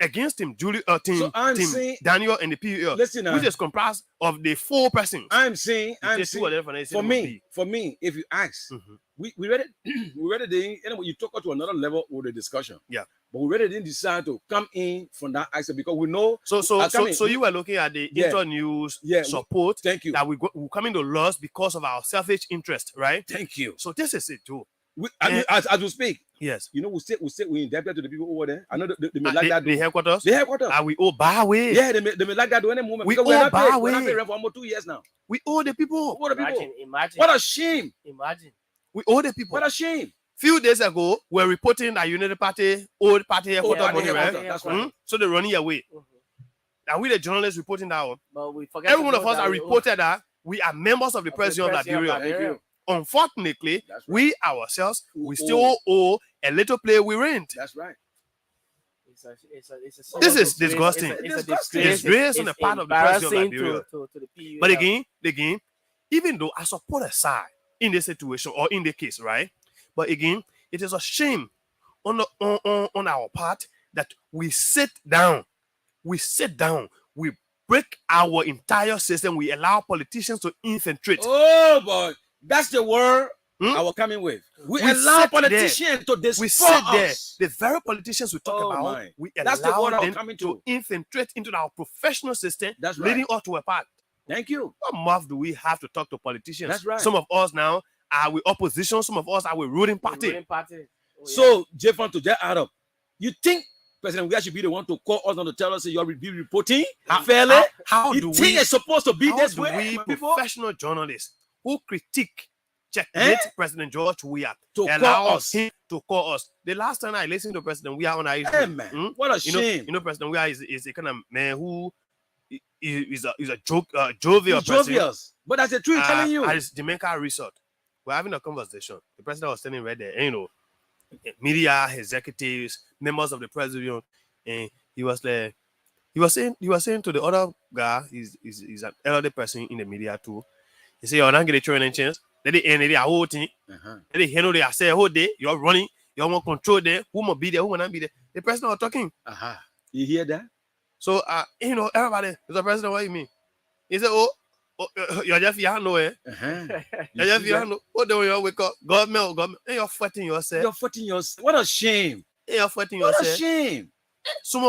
against Team Daniel and the PUL, which is comprised of the four persons. I'm saying for me, if you ask, we read it, anyway, you took it to another level with the discussion. Yeah. But we really didn't decide to come in from that aspect because we know. So you were looking at the Internews support. Thank you. That we come into loss because of our selfish interest, right? Thank you. So this is it too. As we speak, yes. You know, we indebted to the people over there. I know they may like that. The headquarters. Are we owe Barway? Yeah, they may like that any moment. We owe Barway. We're not paying for almost 2 years now. We owe the people. Imagine. What a shame. Imagine. We owe the people. What a shame. Few days ago, we're reporting that Unity Party, old party headquarters money, right? That's right. So they're running away. Are we the journalists reporting that one? But we forget. Every one of us are reported that we are members of the President of Liberia. Unfortunately, we ourselves, we still owe a little play we rent. That's right. This is disgusting. It's disgrace on the part of the President of Liberia. To the PU. But again, even though I support a side in this situation or in the case, right? But again, it is a shame on our part that we sit down, we break our entire system, we allow politicians to infiltrate. Oh boy, that's the word I was coming with. We allow politicians to destroy us. The very politicians we talk about, we allow them to infiltrate into our professional system, leading us to a path. Thank you. What mouth do we have to talk to politicians? That's right. Some of us now are with opposition, some of us are with ruling party. So, Jeffan, to just add up, you think President Weah should be the one to call us on to tell us that you're reporting fairly? How you think it's supposed to be this way? We professional journalists who critique President George Weah to allow him to call us. The last time I listened to President Weah on our issue, man, what a shame. You know, President Weah is a kind of man who is a jovial person. But that's the truth telling you. At his Jamaica resort, we're having a conversation. The president was standing right there, and, media executives, members of the president, and he was saying to the other guy, he's an elderly person in the media too. He said, "You're not getting training chance. Let it end the whole thing. Let it handle the say whole day. You're running. You want control there. Who must be there? Who will not be there?" The president was talking. You hear that? So everybody, the president, what do you mean? He said, "Oh, you're just know, You're just know. What do you wake up? Government, and you're fighting yourself. What a shame. You're fighting yourself. What a shame. Some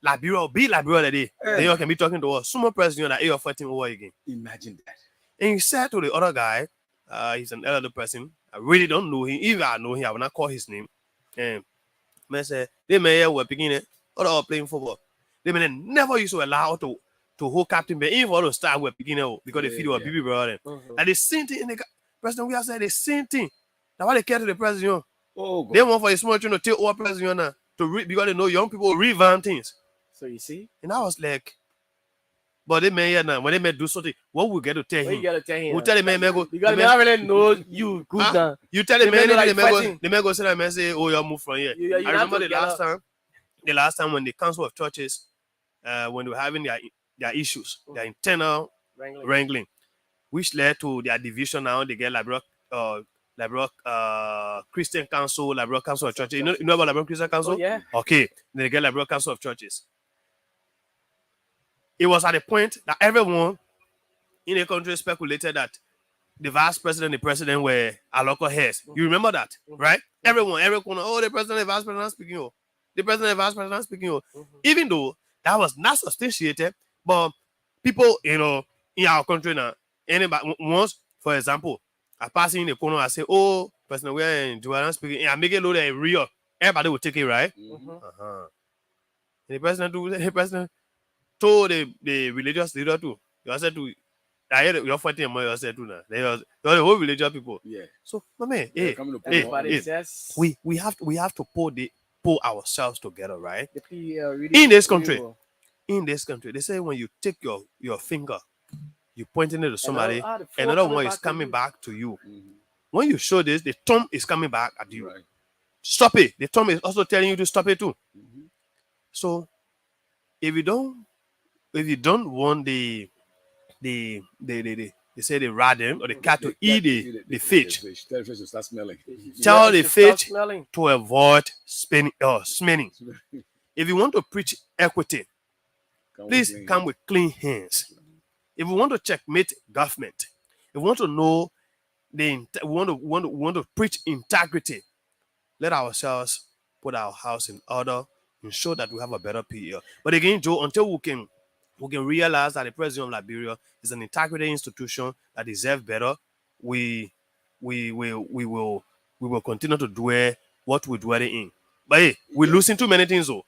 Liberia, be Liberia that day. Then you can be talking to us. Sumo president that you're fighting over again. Imagine that. And he said to the other guy, he's an elder person. I really don't know him. Even I know him, I will not call his name. And man said, they may were beginning or playing football. They may never used to allow to hold captain, but even for the start were beginning because they feel BB brother. And the same thing in the president, we have said the same thing. Now why they care to the president? Oh, God. They want for a small children to take over president now because they know young people revamp things. So you see, and I was like, but they may now when they may do something, what we get to tell him? you gotta tell him. We tell the man, go Because they already know you good now. You tell the man, They may the man go say that man say, oh, you move from here. You I remember the together. last time when the council of churches, when they were having their issues, their internal wrangling, which led to their division. Now they get Liberia Christian Council, Liberia Council of Churches. You know about Liberia Christian Council? Oh, yeah. Okay. Then they get Liberia Council of Churches. It was at the point that everyone in the country speculated that the vice president and the president were our local heads. You remember that, right? Everyone, oh, the president and the vice president are speaking. Oh, the president and the vice president are speaking. Oh, even though that was not substantiated, but people, in our country now, anybody once, for example, I pass in the corner, I say, oh, President, we're in Joanna speaking, and I make it look like real. Everybody will take it, right? And the president told the religious leader too. You said to, I hear you're fighting among yourself too now. You're the whole religious people. Yeah. So, my man, we have to pull ourselves together, right? In this country, they say when you take your finger, you pointing it to somebody, another one is coming back to you. When you show this, the thumb is coming back at you. Right. Stop it. The thumb is also telling you to stop it too. So, if you don't want they say the radin or the cat to eat the fish. Tell the fish to start smelling. Tell the fish to avoid smelling. If you want to preach equity, please come with clean hands. If we want to checkmate government, if we want to know we want to preach integrity, let ourselves put our house in order, ensure that we have a better PEL. But again, Joe, until we can realize that the president of Liberia is an integrity institution that deserves better, we will continue to do what we're doing in. But hey, we're losing too many things though.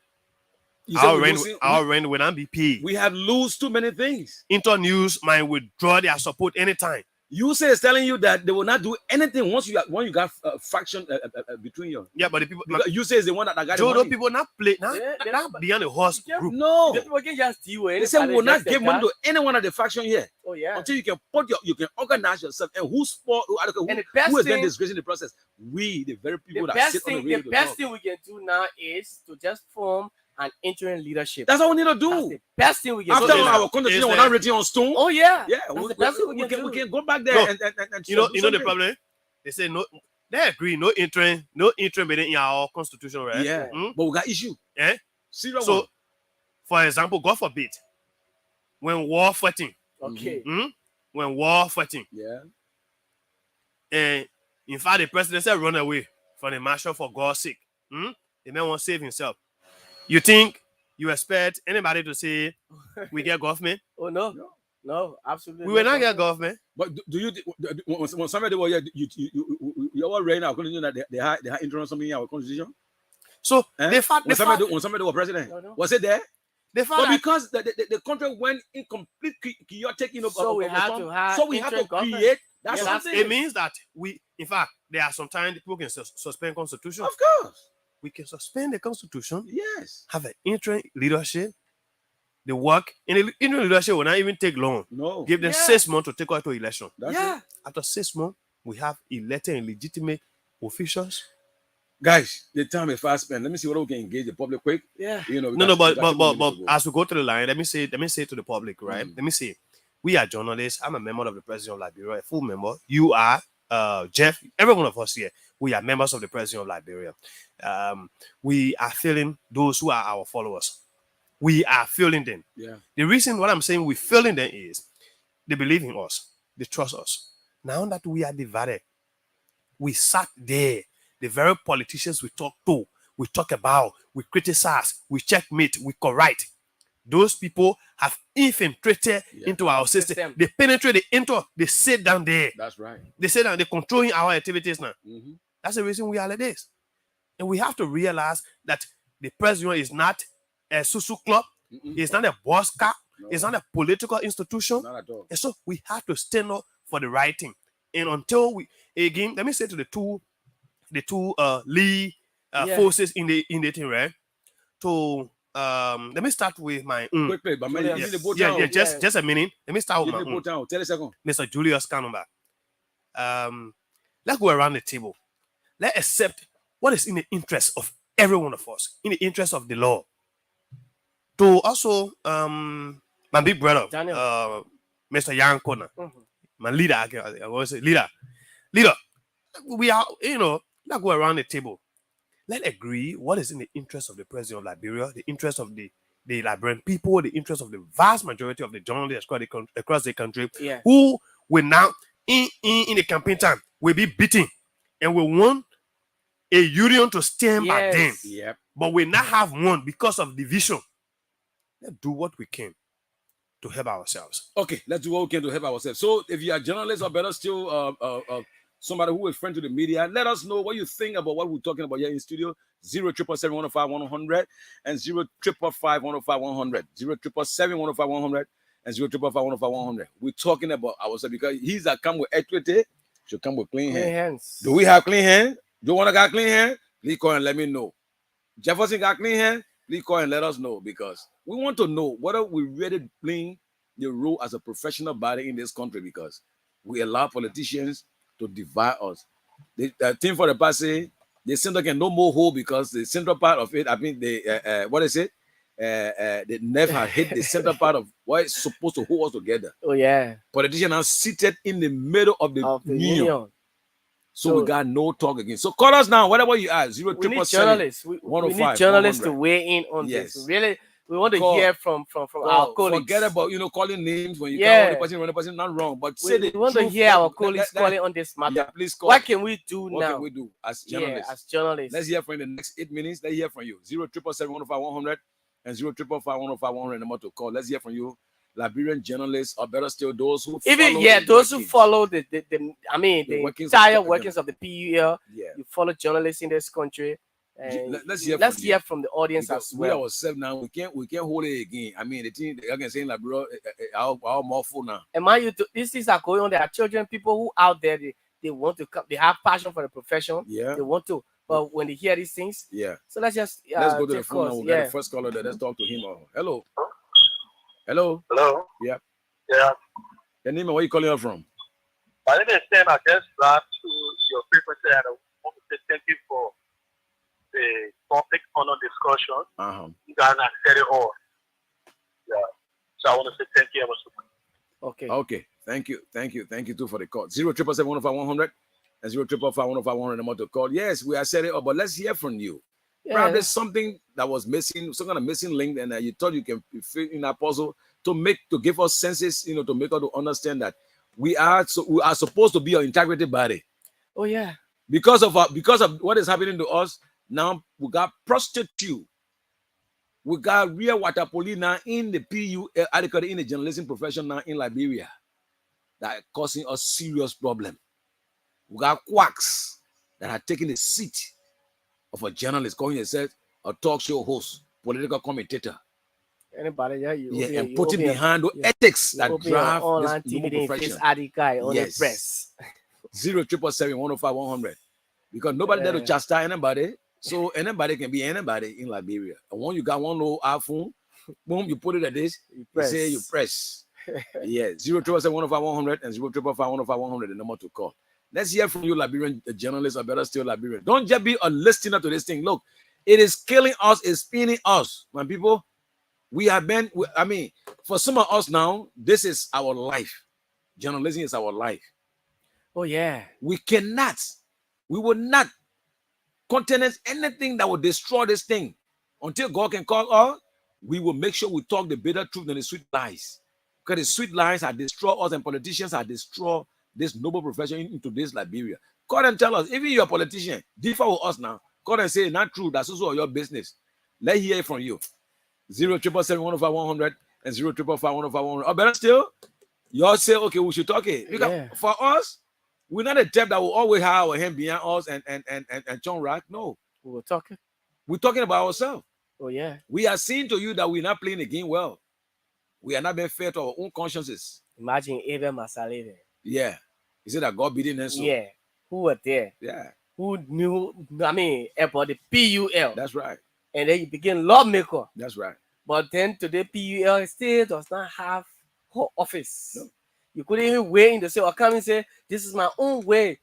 Our rent will not be paid. We have lose too many things. Internews might withdraw their support anytime. USA is telling you that they will not do anything once you got fraction between you. Yeah, but the people USA is the one that got Joe, the money. people not play not beyond the horse group. No, The people can just steal it. they say we will not give money to any one of the faction here Oh yeah. until you can organize yourself. And who is And the best then thing- disgracing the process? We, the very people The that sit best on the thing, radio. the best thing we can do now is to just form an interim leadership. That's what we need to That's do. the best thing we can After do. our constitution was not written on stone. Oh yeah. Yeah, That's the best thing we can do. go back there No. and You know do the something. problem? They say no, they agree, no interim in our constitution, right? Yeah, but we got issue. Eh? Serious So, one. for example, God forbid, when war fighting, Okay. when war fighting, Yeah. and in fact the president said run away from the marshal for God's sake. The man won't save himself. You think you expect anybody to say we get government? Oh no, absolutely. We will not not. get government. But do you when somebody was here, you all right now constitution that they had interim something in our constitution? So Eh? the fact when somebody was president, No. was it there? the fact But that because the country went in complete chaotic, So we have to have so we have to interim government. create that Yeah, that's something. it means that in fact, there are sometimes people can suspend constitution. Of course, We can suspend the constitution, yes. have an interim leadership, the work, and the interim leadership will not even take long. No, Give them Yeah. 6 months to take out to election. that's Yeah. it. After 6 months, we have elected and legitimate officials. Guys, the time is fast spent. Let me see what we can engage the public quick. Yeah. We No, got- we got 2 but minutes to go. as we go to the line, let me say to the public, right? Let me say, we are journalists. I'm a member of the President of Liberia, a full member. You are, Jeff, every one of us here. We are members of the President of Liberia. We are feeling those who are our followers. We are feeling them. Yeah. The reason what I'm saying we're feeling them is they believe in us. They trust us. Now that we are divided, we sat there. The very politicians we talk to, we talk about, we criticize, we checkmate, we correct. Those people have infiltrated into our system. They penetrate into, they sit down there. That's right. They sit down, they're controlling our activities now. Mm-hmm. That's the reason we are like this. And we have to realize that the president is not a susu club. It's not a boss car. No. It's not a political institution. Not at all. And so we have to stand up for the right thing. And until we, again, let me say to the two lead forces in the thing, right? To let me start with my quickly, but just a minute. Let me start with my 10 seconds. Mr. Julius Kanumba. Let's go around the table. Let's accept what is in the interest of every one of us, in the interest of the law. To also my big brother, Mr. Yan Kona, my leader, I want to say leader. We are, let's go around the table. Let's agree what is in the interest of the president of Liberia, the interest of the Liberian people, the interest of the vast majority of the journalists across the country, who will now, in the campaign time, will be beaten and will want a union to stand by them. Yep. But we not have one because of division. Let's do what we can to help ourselves. Okay, let's do what we can to help ourselves. So if you are journalists or better still, somebody who is friend to the media, let us know what you think about what we're talking about here in studio. 077-105-100 and 055-105-100. 077-105-100 and 055-105-100. We're talking about ourselves because he's that come with equity, should come with clean hands. Do we have clean hands? Do you want to got clean hands? Please call and let me know. Jefferson got clean hands? Please call and let us know because we want to know whether we really playing the role as a professional body in this country because we allow politicians to divide us. The thing for the past say the center can no more hold because the central part of it, I mean, what is it? They never hit the center part of what is supposed to hold us together. Oh yeah. Politicians are seated in the middle of the union. So we got no talk again. So call us now, whatever you are. 0 we need journalists. We need journalists to weigh in on this. Really, we want to hear from our colleagues. Forget about calling names when you call the person, not wrong. But we want to hear our colleagues calling on this matter. Yeah, please call. What can we do now? What can we do as journalists? As journalists. Let's hear from you in the next 8 minutes. Let's hear from you. 077-105-100 and 055-105-100 number to call. Let's hear from you. Liberian journalists, or better still, those who follow the entire workings of the PUL. Yeah. You follow journalists in this country. And let's hear from the audience because as well. We ourselves now, we can't hold it again. I mean, the thing I can say in Liberia, our more full now. And these things are going on. There are children, people who out there they want to come. They have passion for the profession. Yeah. They want to. But when they hear these things, So let's go to the phone now. We'll get the first caller there. Let's talk to him. Hello. Hello. Yeah. Your name and where you calling up from? My name is Sam. I just ran to your frequency and I want to say thank you for the topic on our discussion. You guys have said it all. Yeah. So I want to say thank you. Okay. Thank you too for the call. 077-105-100 and 055-105-100 number to call. Yes, we are setting up, but let's hear from you. Probably something that was missing, some kind of missing link, and you thought you can fit in that puzzle to give us senses, to make us to understand that we are supposed to be an integrity body. Oh yeah. Because of what is happening to us now, we got prostitute, we got real water police now in the PU, adequately in the journalism profession now in Liberia, that are causing us serious problem. We got quacks that are taking the seat of a journalist, calling yourself a talk show host, political commentator. Anybody, and putting behind the ethics that drive online this TV profession. On the press. 077-105-100. Because nobody there to chastise anybody, so anybody can be anybody in Liberia. And when you got one little iPhone, boom, you put it at this, you press. 077-105-100 and 055-105-100, the number to call. Let's hear from you, Liberian journalists, or better still, Liberian. Don't just be a listener to this thing. Look, it is killing us, it's spinning us. My people, for some of us now, this is our life. Journalism is our life. Oh, yeah. We will not contain anything that will destroy this thing. Until God can call us, we will make sure we talk the bitter truth and the sweet lies. Because the sweet lies have destroyed us, and politicians have destroyed this noble profession into this Liberia. Call and tell us, even you're a politician, differ with us now. call and say not true, that's also your business. Let's hear it from you. 0777105 and 0555105. Or better still, y'all say, okay, we should talk it. Because for us, we're not a type that will always have our hand behind us and John Rock. No. We were talking. We're talking about ourselves. Oh, yeah. We are saying to you that we're not playing the game well. We are not being fair to our own consciences. Imagine Abel Masaleve. Yeah. He said that God beating us. Yeah. Who were there? Yeah. Who knew, about the PUL. That's right. And then you begin lawmaker. That's right. But then today, PUL still does not have her office. No. You couldn't even wait in the say or come and say, this is my own way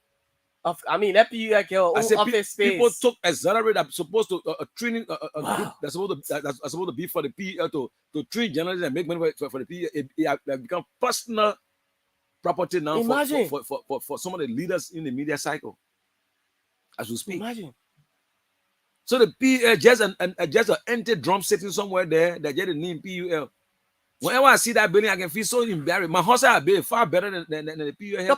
of, let PUL get her own office space. People took accelerate that supposed to training group that's supposed to be for the PUL to train journalists and make money for the PUL. It has become personal property now. Imagine. For some of the leaders in the media cycle as we speak. Imagine. So the PUL just an empty drum sitting somewhere there that just the name PUL. Whenever I see that building, I can feel so embarrassed. My house has been far better than the PUL.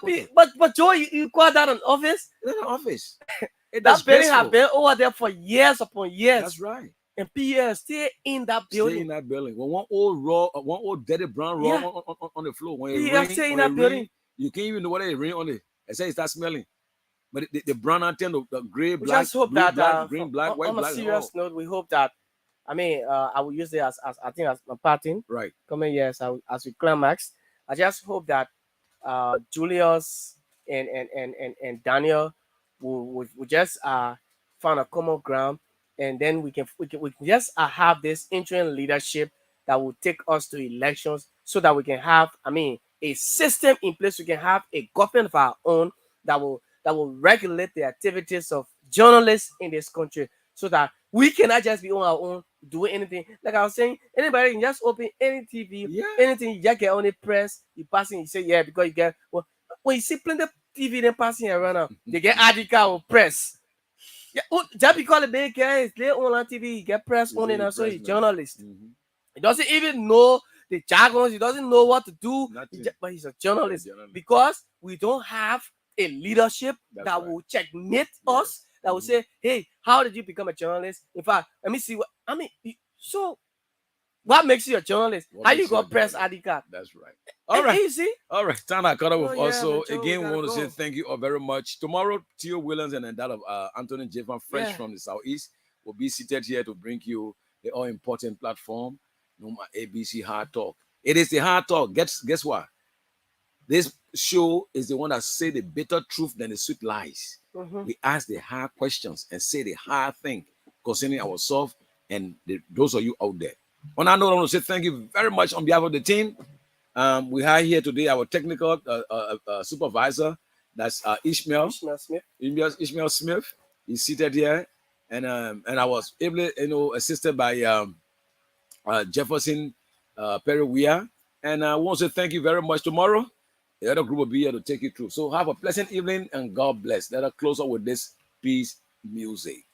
But Joe, you call that an office? It's an office. That building has been over there for years upon years. That's right. And PUL is still in that building. Stay in that building. When one old dirty brown raw on the floor. When it rains, stay in that building. You can't even know whether it rain on it. I say it starts smelling. But the brown antenna, the gray, black, just hope blue, that black, green, black, white, on black. On a serious note, we hope that, I will use it as I think as my parting. Right. Coming years as we climax. I just hope that Julius and Daniel will just find a common ground, and then we can just have this interim leadership that will take us to elections, so that we can have a system in place. We can have a government of our own that will regulate the activities of journalists in this country, so that we cannot just be on our own doing anything. Like I was saying, anybody can just open any TV, anything, you just get on the press, you passing, you say, yeah, because you get, when you see plenty of TV then passing around now, they get article or press. Yeah, just because the big guy is there on TV, you get press on it, and so he's journalist. Mm-hmm. He doesn't even know the jargons, he doesn't know what to do, but he's a journalist. Because we don't have a leadership that will checkmate us, that will say, hey, how did you become a journalist? In fact, let me see so what makes you a journalist? How you got press ID card? That's right. All right. Easy. All right. Time I caught up with also. Again, we want to say thank you all very much. Tomorrow, Theo Williams and then that of Anthony Javan, fresh from the Southeast, will be seated here to bring you the all-important platform, ABC Hard Talk. It is the hard talk. Guess what? This show is the one that say the bitter truth than the sweet lies. Mm-hmm. We ask the hard questions and say the hard thing concerning ourselves and those of you out there. On that note, I want to say thank you very much on behalf of the team. We have here today our technical supervisor. That's Ishmael Smith. Ishmael Smith. He's seated here, and I was able, assisted by Jefferson Perry Weir. And I want to say thank you very much. Tomorrow, the other group will be here to take you through. So have a pleasant evening and God bless. Let us close up with this peace music.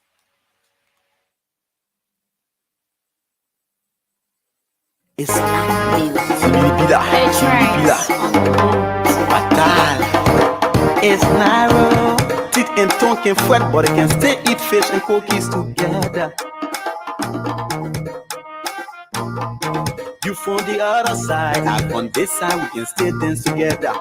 It's narrow. Teeth and tongue can fret, but it can still eat fish and cookies together. You from the other side, I on this side, we can still dance together.